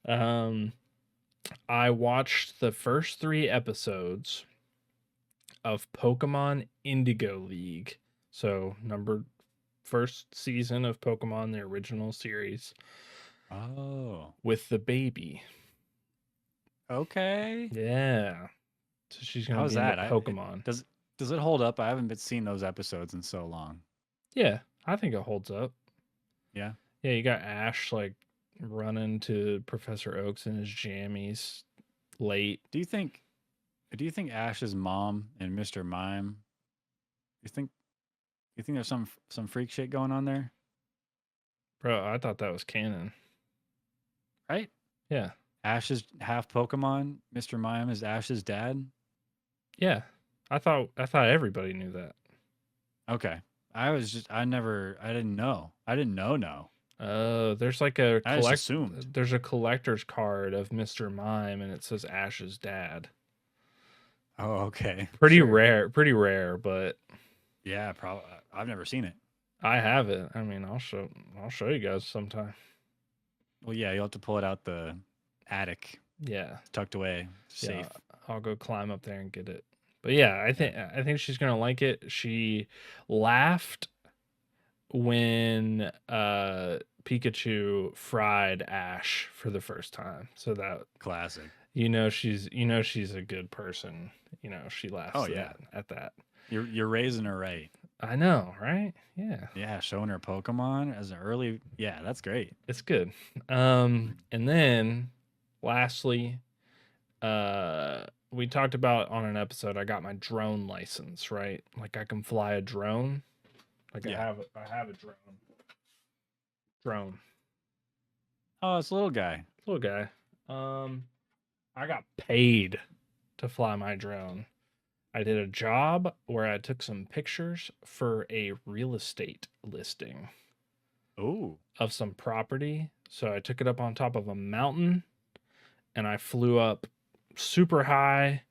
I watched the first 3 episodes of Pokemon Indigo League. So first season of Pokemon, the original series, Oh. with the baby. Okay. Yeah. So she's gonna How's be into that? Pokemon. Does it hold up? I haven't seen those episodes in so long. Yeah, I think it holds up. Yeah. Yeah, you got Ash like running to Professor Oak's in his jammies late. Do you think Ash's mom and Mr. Mime? You think there's some freak shit going on there? Bro, I thought that was canon. Right? Yeah. Ash is half Pokemon. Mr. Mime is Ash's dad. Yeah. I thought everybody knew that. Okay. I didn't know. No. There's like a I just assumed. there's a collector's card of Mr. Mime and it says Ash's dad. Oh, okay. Pretty Sure. rare, but Yeah, probably. I've never seen it. I have it. I mean, I'll show you guys sometime. Well, yeah, you'll have to pull it out the attic, Yeah. tucked away, safe. Yeah, I'll go climb up there and get it. But yeah, I think she's gonna like it. She laughed when Pikachu fried Ash for the first time. So that Classic. she's a good person. She laughs Oh, yeah. at that. You're raising her right. I know, right? Yeah. Yeah, showing her Pokemon as an early. Yeah, that's great. It's good. And then lastly, we talked about on an episode, I got my drone license, right? Like I can fly a drone. Like Yeah. I have a drone. Drone. Oh, it's a little guy. Little guy. I got paid to fly my drone. I did a job where I took some pictures for a real estate listing Oh, of some property So I took it up on top of a mountain and I flew up super high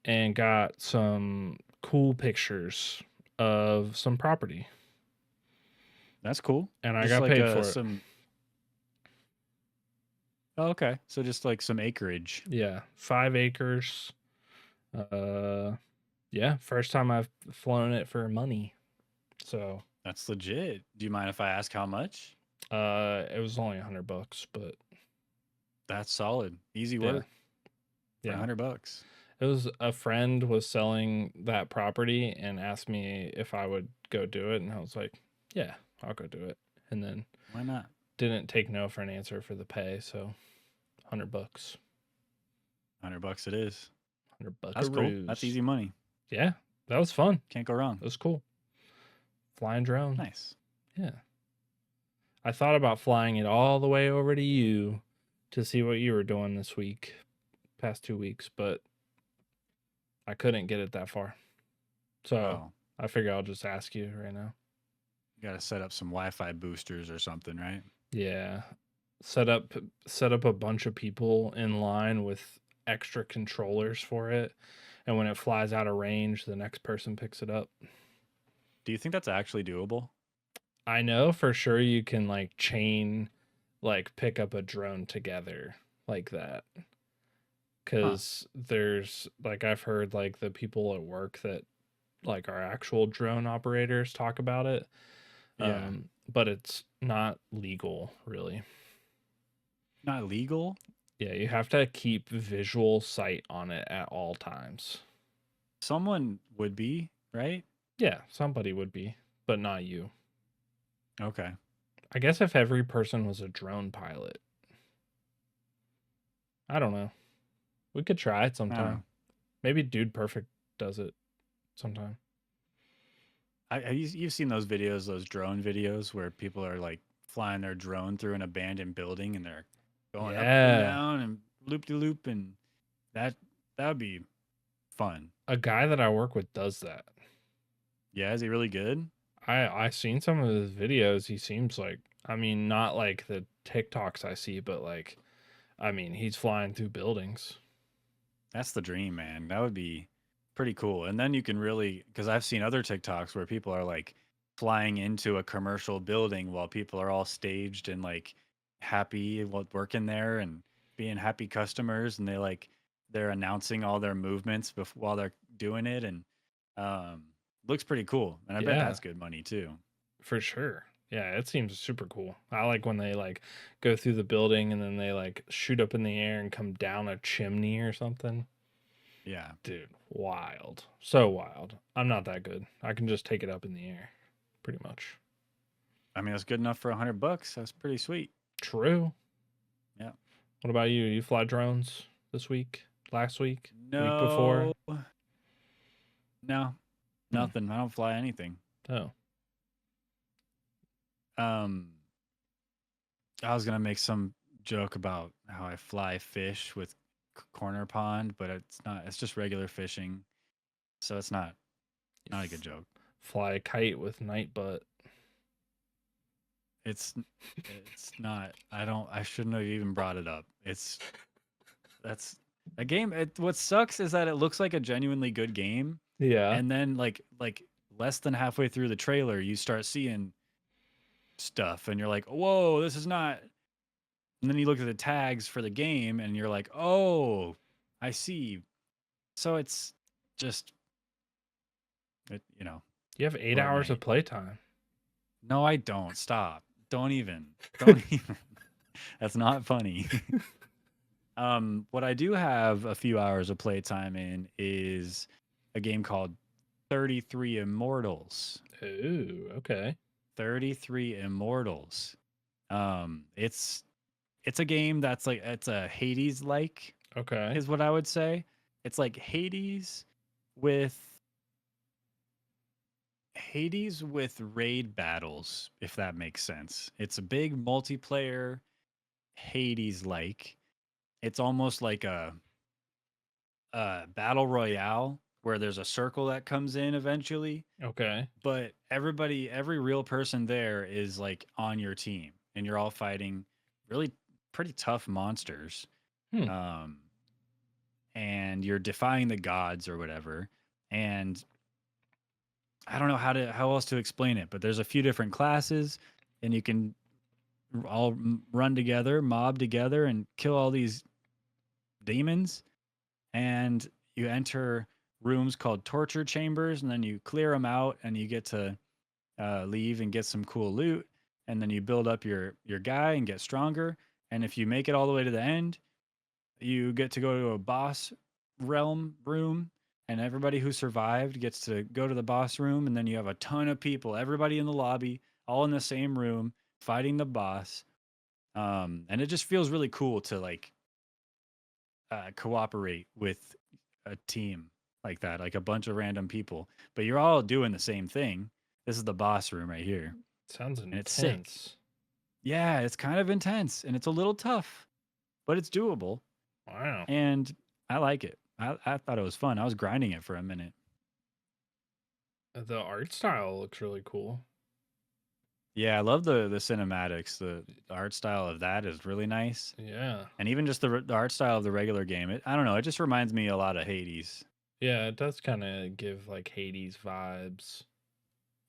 and got some cool pictures of some property. That's cool. And I Just got like paid for it. some. Oh, okay. So just like some acreage. Yeah, 5 acres. Yeah, first time I've flown it for money. So, That's legit. Do you mind if I ask how much? it was only $100, but That's solid. Easy yeah, work for yeah. $100. It was a friend was selling that property and asked me if I would go do it, and I was like, yeah, I'll go do it. And then Why not? didn't take no for an answer for the pay, so $100. $100 it is. $100 That's cool. That's easy money. Yeah, that was fun. Can't go wrong. It was cool. Flying drone. Nice. Yeah. I thought about flying it all the way over to you to see what you were doing this week, past 2 weeks, but I couldn't get it that far. So Oh, I figure I'll just ask you right now. you got to set up some Wi-Fi boosters or something, right? Yeah. Set up a bunch of people in line with extra controllers for it. And when it flies out of range, the next person picks it up. Do you think that's actually doable? I know for sure you can like chain, like pick up a drone together like that. Cause there's like, I've heard like the people at work that like are actual drone operators talk about it. Yeah. But it's not legal really. Not legal? Yeah, you have to keep visual sight on it at all times. Someone would be, right? Yeah, somebody would be, but not you. Okay. I guess if every person was a drone pilot. I don't know. We could try it sometime. Maybe Dude Perfect does it sometime. You've seen those videos, those drone videos where people are like flying their drone through an abandoned building and they're going up and down and loop de loop, and that would be fun. A guy that I work with does that. Yeah, is he really good? I seen some of his videos. He seems like, I mean, not like the TikToks I see, but like, I mean, he's flying through buildings. That's the dream, man. That would be pretty cool. And then you can really, because I've seen other TikToks where people are like flying into a commercial building while people are all staged and like happy while working there and being happy customers, and they're announcing all their movements while they're doing it, and looks pretty cool. And I bet Yeah. that's good money too. For sure. Yeah, it seems super cool. I like when they like go through the building and then they like shoot up in the air and come down a chimney or something. Yeah. Dude, wild. So wild. I'm not that good. I can just take it up in the air, pretty much. I mean, that's good enough for $100. That's pretty sweet. True. Yeah. What about you? You fly drones this week? Last week? No. Week before? No. Nothing. I don't fly anything. Oh. I was gonna make some joke about how I fly fish with corner pond, but it's not. It's just regular fishing, so it's not a good joke. Fly a kite with night butt. It's not. I shouldn't have even brought it up. That's a game. What sucks is that it looks like a genuinely good game, Yeah. and then like less than halfway through the trailer, you start seeing stuff, and you're like, "Whoa, this is not." And then you look at the tags for the game, and you're like, "Oh, I see." So it's just, you know. You have 8 What hours of night? playtime. No, I don't. Stop. Don't even. Don't even. That's not funny. What I do have a few hours of playtime in is a game called 33 Immortals. Ooh, okay. 33 Immortals. It's a game that's like, it's a Hades like Okay. is what I would say. It's like Hades with raid battles, if that makes sense. It's a big multiplayer Hades like. It's almost like a battle royale where there's a circle that comes in eventually, Okay. but every real person there is like on your team, and you're all fighting really pretty tough monsters. Hmm. Um, and you're defying the gods or whatever. And I don't know how else to explain it, but there's a few different classes, and you can all run together, mob together, and kill all these demons. And you enter rooms called torture chambers, and then you clear them out, and you get to leave and get some cool loot. And then you build up your guy and get stronger. And if you make it all the way to the end, you get to go to a boss realm room, and everybody who survived gets to go to the boss room. And then you have a ton of people, everybody in the lobby, all in the same room, fighting the boss. And it just feels really cool to like cooperate with a team like that, like a bunch of random people, but you're all doing the same thing. This is the boss room right here, Sounds and it's sick. intense. Yeah, it's kind of intense, and it's a little tough, but it's doable, Wow. and I like it. I thought it was fun. I was grinding it for a minute. The art style looks really cool. Yeah, I love the cinematics. The art style of that is really nice, Yeah. and even just the art style of the regular game. I don't know. It just reminds me a lot of Hades. Yeah, it does kind of give like Hades vibes.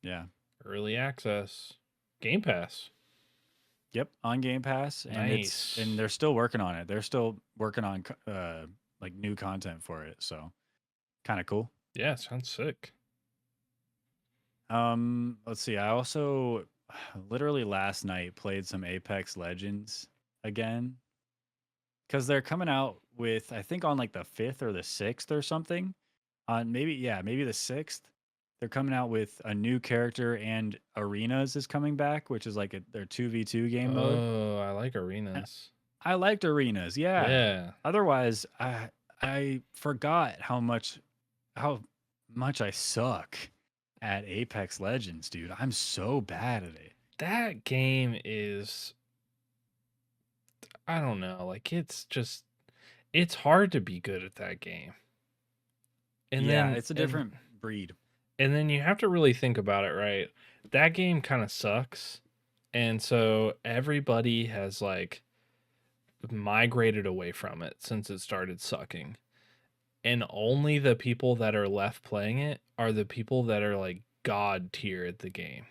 Yeah. Early access. Game Pass. Yep, on Game Pass, and Nice. they're still working on it. They're still working on like new content for it, so kind of cool. Yeah, sounds sick. Let's see. I also literally last night played some Apex Legends again because they're coming out with, I think on like the 5th or the 6th or something. On maybe the 6th. They're coming out with a new character, and Arenas is coming back, which is like their 2v2 game mode. Oh, I like arenas. I liked Arenas, yeah. Yeah. Otherwise, I forgot how much I suck at Apex Legends, dude. I'm so bad at it. That game is, I don't know, like it's hard to be good at that game. And yeah, then it's a different breed. And then you have to really think about it, right? That game kind of sucks. And so everybody has like migrated away from it since it started sucking. And only the people that are left playing it are the people that are like god tier at the game.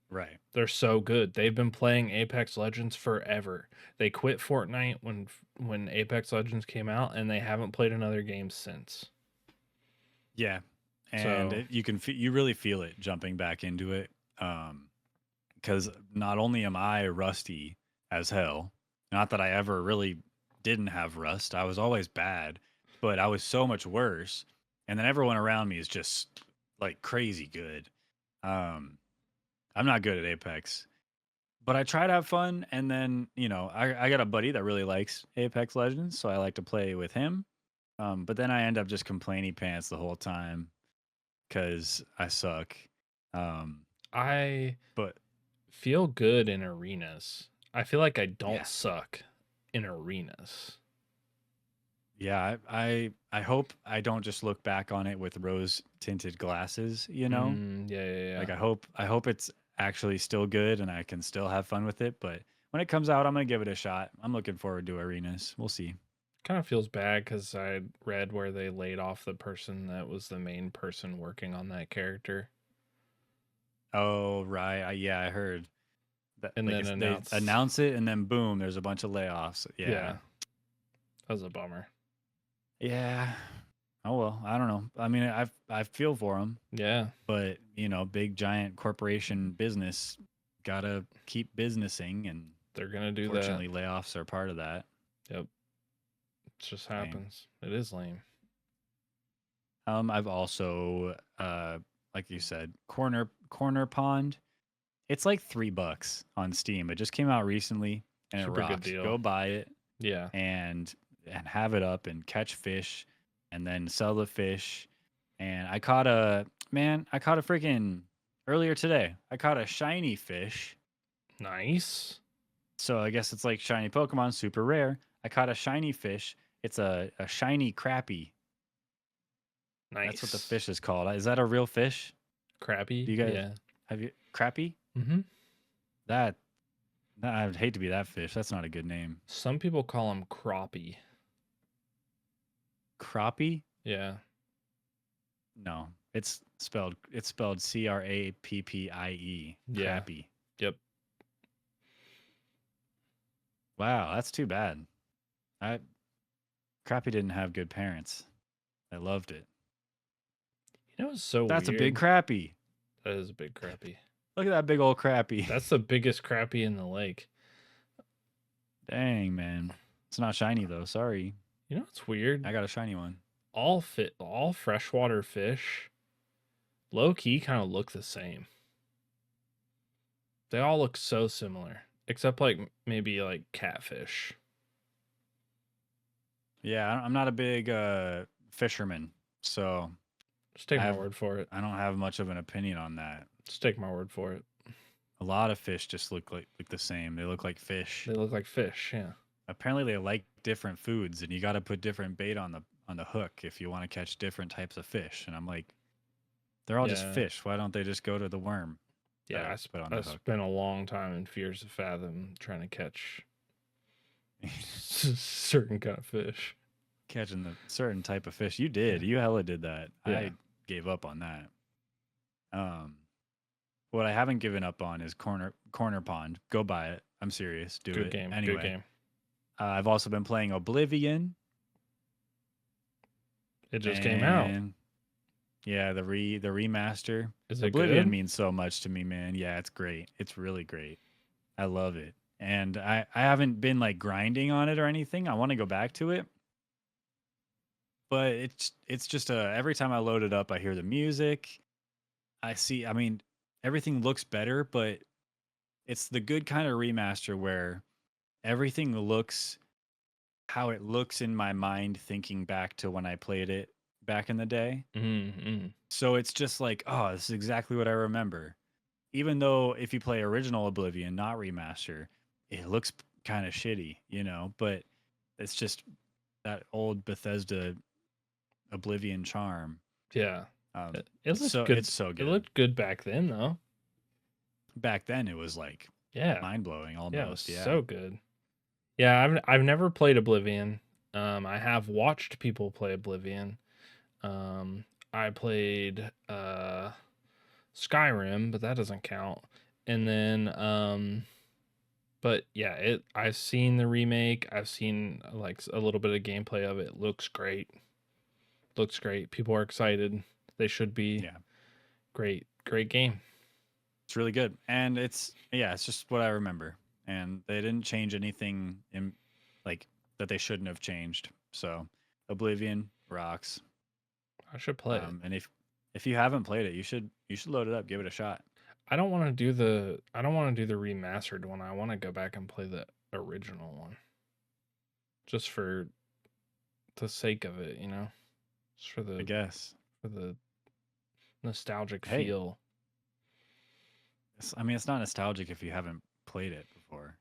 Right. They're so good. They've been playing Apex Legends forever. They quit Fortnite when Apex Legends came out, and they haven't played another game since. Yeah. And So- you really feel it jumping back into it. Because not only am I rusty as hell, not that I ever really didn't have rust, I was always bad, but I was so much worse. And then everyone around me is just like crazy good. I'm not good at Apex, but I try to have fun. And then, I got a buddy that really likes Apex Legends, so I like to play with him. But then I end up just complaining pants the whole time because I suck. I But feel good in arenas. I feel like I don't Yeah. suck in arenas. yeah, I hope I don't just look back on it with rose tinted glasses, Yeah. Like I hope it's actually still good and I can still have fun with it. But when it comes out, I'm gonna give it a shot. I'm looking forward to arenas. We'll see. Kind of feels bad because I read where they laid off the person that was the main person working on that character. Oh right, I heard that. And like, then they announced- announce it and then boom, there's a bunch of layoffs. Yeah. That was a bummer. Yeah. Oh well, I don't know. I mean, I feel for them, Yeah. but big giant corporation business gotta keep businessing, and They're going to do fortunately, layoffs are part of that. that. Yep. It just Lame. happens. It is lame. I've also, like you said, Corner Pond. It's like $3 on Steam. It just came out recently, and Super it good rocks. deal. Go buy it Yeah. and have it up and catch fish, and then sell the fish. And I caught a freaking earlier today. I caught a shiny fish. Nice. So I guess it's like shiny Pokemon, super rare. I caught a shiny fish. It's a shiny crappie. Nice. That's what the fish is called. Is that a real fish? Crappy. You guys- Yeah. Have you crappie? Mm-hmm. That I'd hate to be that fish. That's not a good name. Some people call them crappie. Crappie? Yeah. No, it's spelled Crappie. Yeah. Crappie. Yep. Wow, that's too bad. Crappie didn't have good parents. I loved it. You know what's so That's weird? a big crappie. That is a big crappie. Look at that big old crappie. That's the biggest crappie in the lake. Dang, man. It's not shiny though. Sorry. You know what's weird? I got a shiny one. All freshwater fish, low key, kind of look the same. They all look so similar, except like maybe like catfish. Yeah, I'm not a big fisherman, so Just take my I've- word for it. I don't have much of an opinion on that. Just take my word for it. A lot of fish just look the same. They look like fish. They look like fish. Yeah. Apparently, they like different foods, and you got to put different bait on the hook if you want to catch different types of fish. And I'm like, they're all just Yeah. fish. Why don't they just go to the worm? Yeah. I put on the I hook. spent a long time in Fears of Fathom trying to catch certain kind of fish. Catching the certain type of fish. You did. You hella did that. Yeah. I gave up on that. What I haven't given up on is corner pond. Go buy it. I'm serious. Do Good it. game. Anyway, Good game. I've also been playing Oblivion. It just came out. and- Yeah, the remaster. Is it Oblivion good? means so much to me, man. Yeah, it's great. It's really great. I love it. And I haven't been like grinding on it or anything. I want to go back to it. But it's just every time I load it up, I hear the music. I mean, everything looks better, but it's the good kind of remaster where everything looks how it looks in my mind thinking back to when I played it back in the day. Mm-hmm. So it's just like, oh, this is exactly what I remember. Even though if you play original Oblivion, not remaster, it looks kind of shitty, but it's just that old Bethesda Oblivion charm. Yeah. Um, It looked so good. it's so It good. looked good back then, though. Back then, it was like Yeah. mind blowing Yeah, it almost. was Yeah, so good. Yeah, I've never played Oblivion. I have watched people play Oblivion. I played Skyrim, but that doesn't count. And then but yeah, I've seen the remake. I've seen like a little bit of gameplay of it. Looks great. Looks great. People are excited. They should be. Yeah. Great game. it's really good, and it's just what I remember. And they didn't change anything in like that they shouldn't have changed. So Oblivion rocks. I should play it. And if you haven't played it, you should load it up, give it a shot. I don't want to do the remastered one. I want to go back and play the original one. Just for the sake of it, Just for I the guess. nostalgic Hey. feel. It's not nostalgic if you haven't played it before.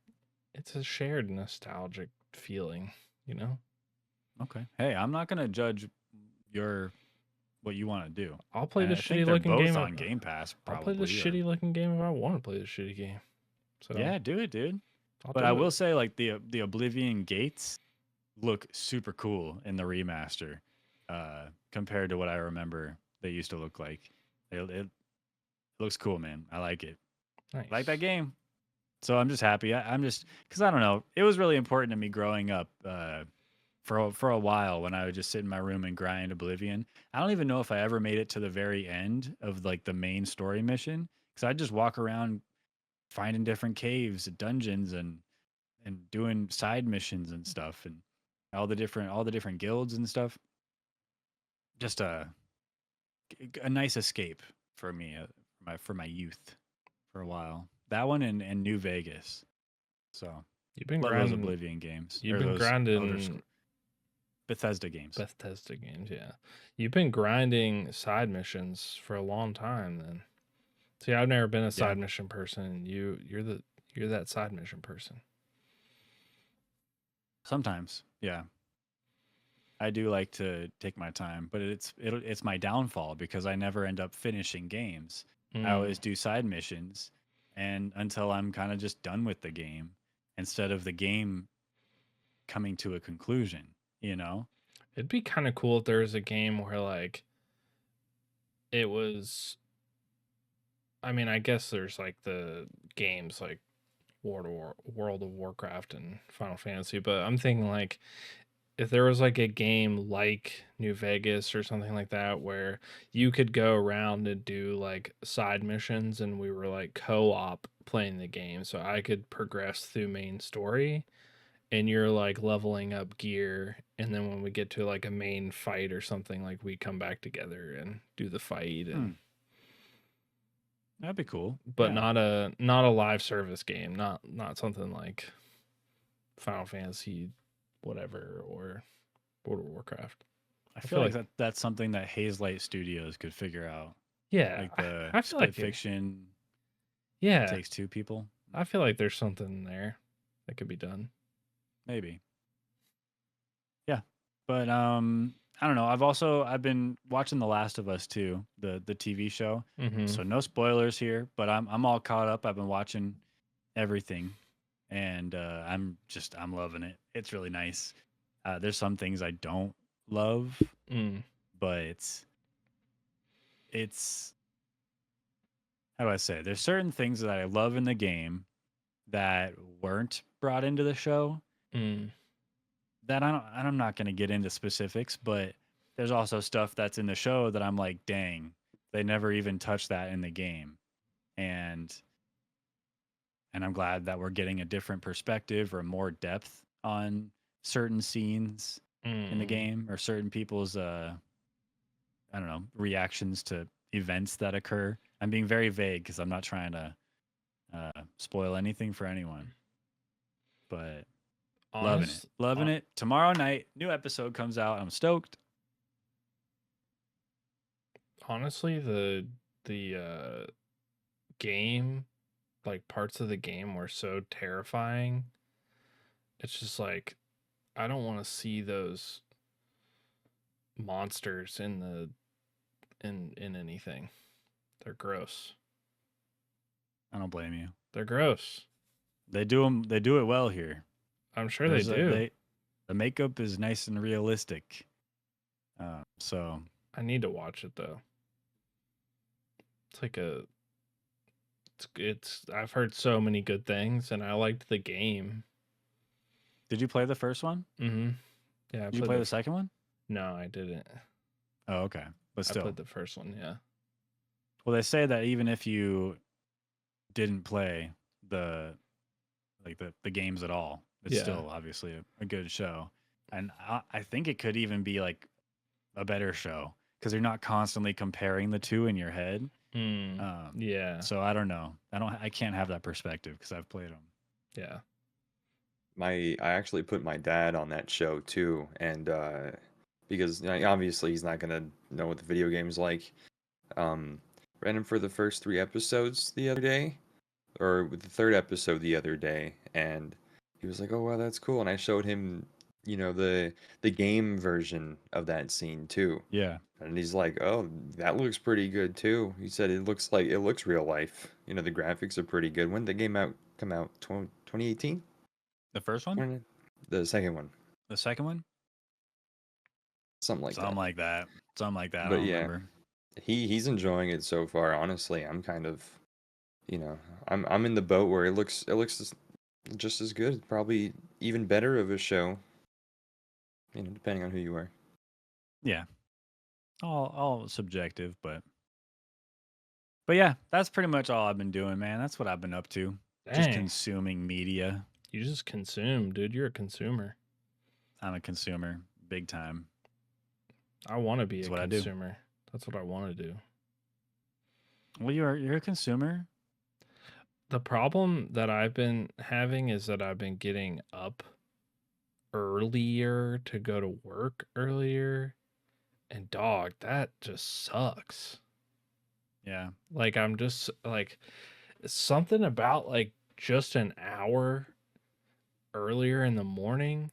It's a shared nostalgic feeling, Okay. Hey, I'm not gonna judge what you want to do. I'll play And the I think shitty they're looking both game on Game Pass. I'll Probably. play the or- shitty looking game if I want to play the shitty game. So Yeah, do it, dude. I'll But do I it. will say, like the Oblivion gates look super cool in the remaster, compared to what I remember they used to look like. It looks cool, man. I like it. Nice. Like that game. So I'm just happy. I'm just because I don't know. It was really important to me growing up. For a while when I would just sit in my room and grind Oblivion. I don't even know if I ever made it to the very end of like the main story mission because I'd just walk around finding different caves, dungeons, and doing side missions and stuff, and all the different guilds and stuff. Just a nice escape for me, for my youth, for a while. That one and New Vegas. So You've been love those grinding Oblivion games. You've or been those grinding Elder Bethesda games. Bethesda games, yeah. You've been grinding side missions for a long time then. See, I've never been a side mission person. You're that side mission person. Sometimes, yeah. I do like to take my time, but it's my downfall because I never end up finishing games. I always do side missions, and until I'm kind of just done with the game instead of the game coming to a conclusion, you know? It'd be kind of cool if there was a game where like it was. I mean, I guess there's like the games like World of Warcraft and Final Fantasy, but I'm thinking like if there was like a game like New Vegas or something like that where you could go around and do like side missions and we were like co-op playing the game, so I could progress through main story and you're like leveling up gear, and then when we get to like a main fight or something, like we come back together and do the fight. And That'd be cool. but Yeah. not a live service game, not something like Final Fantasy whatever or World of Warcraft. I feel like that's something that Hazelight Studios could figure out. Yeah, Like the I feel like split fiction yeah, takes two people. I feel like there's something there that could be done. Maybe. Yeah. But I don't know. I've been watching The Last of Us too, the TV show. Mm-hmm. So no spoilers here, but I'm all caught up. I've been watching everything, and I'm loving it. It's really nice. There's some things I don't love, but it's how do I say? There's certain things that I love in the game that weren't brought into the show. That I'm not going to get into specifics, but there's also stuff that's in the show that I'm like, dang, they never even touched that in the game. And I'm glad that we're getting a different perspective or more depth on certain scenes in the game or certain people's I don't know, reactions to events that occur. I'm being very vague because I'm not trying to spoil anything for anyone. But loving it. Tomorrow night, new episode comes out. I'm stoked. Honestly, the game, like parts of the game were so terrifying. It's just like I don't want to see those monsters in anything. They're gross. I don't blame you. They're gross. They do it well here. I'm sure they do. The makeup is nice and realistic. So I need to watch it though. It's like it's I've heard so many good things, and I liked the game. Did you play the first one? Mm-hmm. Yeah. Did you play the second one? No, I didn't. Oh, okay. But still, I played the first one. Yeah. Well, they say that even if you didn't play the games at all, it's still obviously a good show. And I think it could even be like a better show because you're not constantly comparing the two in your head. Yeah. So I don't know. I can't have that perspective because I've played them. Yeah. I actually put my dad on that show too, and because obviously he's not gonna know what the video game's like. Ran him for the first 3 episodes the other day, or with the 3rd episode the other day, and he was like, "Oh wow, that's cool." And I showed him, the game version of that scene too. Yeah. And he's like, "Oh, that looks pretty good too." He said it looks real life. The graphics are pretty good. When did the game come out? 2018? The first one? The second one. The second one? Something like that. Something like that. But I don't yeah, remember. he's enjoying it so far. Honestly, I'm kind of, I'm in the boat where it looks just as good, probably even better of a show. Depending on who you are. Yeah. All subjective, but yeah, that's pretty much all I've been doing, man. That's what I've been up to. Just Dang. consuming media. You just consume, dude. You're a consumer. I'm a consumer, big time. I want to be That's a what I do. consumer. That's what I want to do. Well, you're a consumer. The problem that I've been having is that I've been getting up earlier to go to work earlier, and dog, that just sucks. Yeah. Like I'm just like something about like just an hour earlier in the morning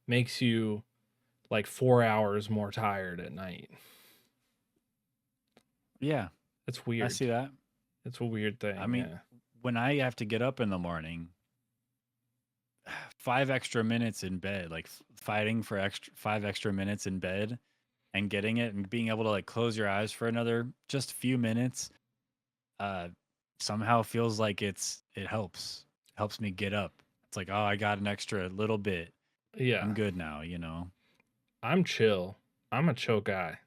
makes you like 4 hours more tired at night. Yeah. It's weird. I see that. It's a weird thing. I mean, yeah. when I have to get up in the morning, 5 extra minutes in bed, like fighting for 5 extra minutes in bed and getting it and being able to like close your eyes for another just few minutes, uh, somehow feels like it helps me get up. It's like, oh, I got an extra little bit. Yeah. I'm good now, you know. I'm chill. I'm a chill guy.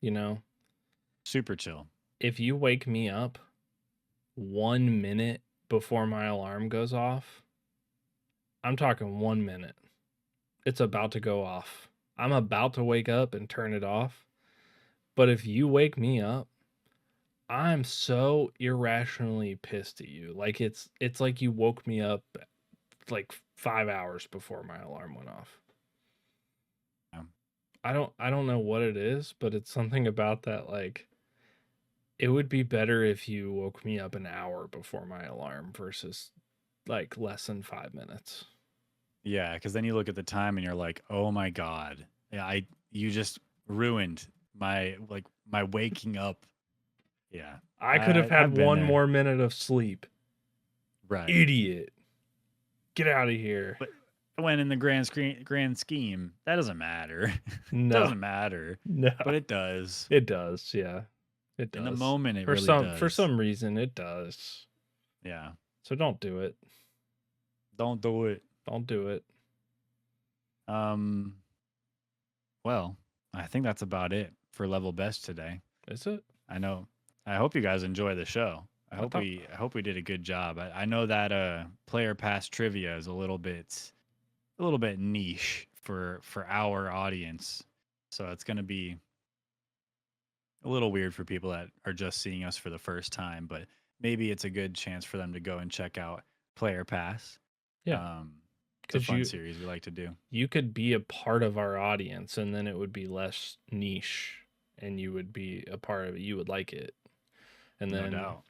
You know, Super chill. if you wake me up 1 minute before my alarm goes off, I'm talking 1 minute. It's about to go off. I'm about to wake up and turn it off. But if you wake me up, I'm so irrationally pissed at you. Like it's like you woke me up like 5 hours before my alarm went off. Yeah. I don't know what it is, but it's something about that. Like, it would be better if you woke me up an hour before my alarm versus like less than 5 minutes. Yeah, because then you look at the time and you're like, oh my God. Yeah, you just ruined my waking up. Yeah. I could have I've had been one there. more minute of sleep. Right. Idiot. Get out of here. But when in the grand scheme, that doesn't matter. No. Doesn't matter. No. But it does. It does, yeah. It does. In the moment, it for really some does. for some reason it does. Yeah. So don't do it. Don't do it. Don't do it. Well, I think that's about it for level best today. Is it? I know. I hope you guys enjoy the show. I I hope thought- we did a good job. I know that player pass trivia is a little bit niche for our audience. So it's going to be a little weird for people that are just seeing us for the first time, but maybe it's a good chance for them to go and check out Player Pass. Yeah. It's a 'Cause fun you- series we like to do. You could be a part of our audience and then it would be less niche and you would be a part of it. You would like it. And No then doubt.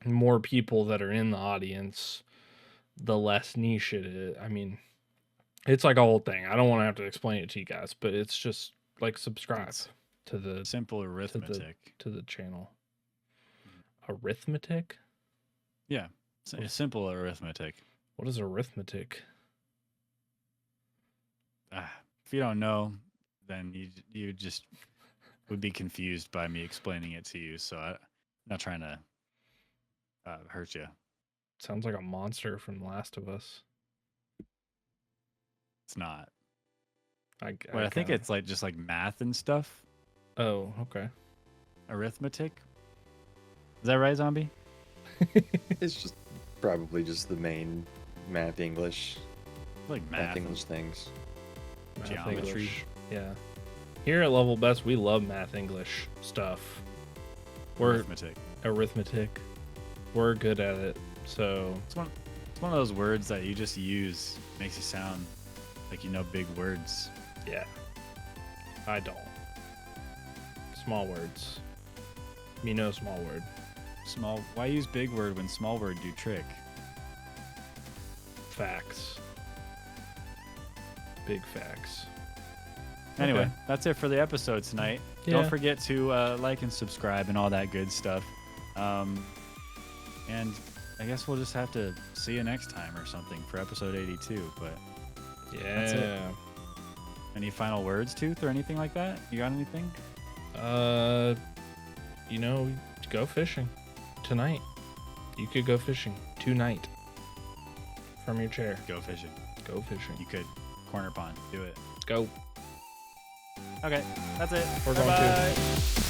more people that are in the audience, the less niche it is. I mean, it's like a whole thing. I don't want to have to explain it to you guys, but it's just like subscribe It's to the simple arithmetic. to the channel. Arithmetic? Yeah. It's simple arithmetic. What is arithmetic? If you don't know, then you just would be confused by me explaining it to you. So I'm not trying to hurt you. Sounds like a monster from The Last of Us. It's not. I But I think kinda- it's like just like math and stuff. Oh, okay. Arithmetic. Is that right, Zombie? It's just probably just the main math English, Like math math. English things. Math Geometry. English. Yeah. Here at Level Best, we love math English stuff. We're Arithmetic. arithmetic. We're good at it. So It's one of those words that you just use. Makes you sound like you know big words. yeah. I don't. Small words. Me no small word. Small. Why use big word when small word do trick? Facts. Big facts. Anyway, Okay. that's it for the episode tonight. Yeah. Don't forget to like and subscribe and all that good stuff. And I guess we'll just have to see you next time or something for episode 82. But That's it. Yeah. any final words, Tooth, or anything like that? You got anything? You know, go fishing tonight. You could go fishing tonight from your chair. Go fishing. Go fishing. You could. Corner pond. Do it. Go. Okay, that's it. We're going to. Bye-bye.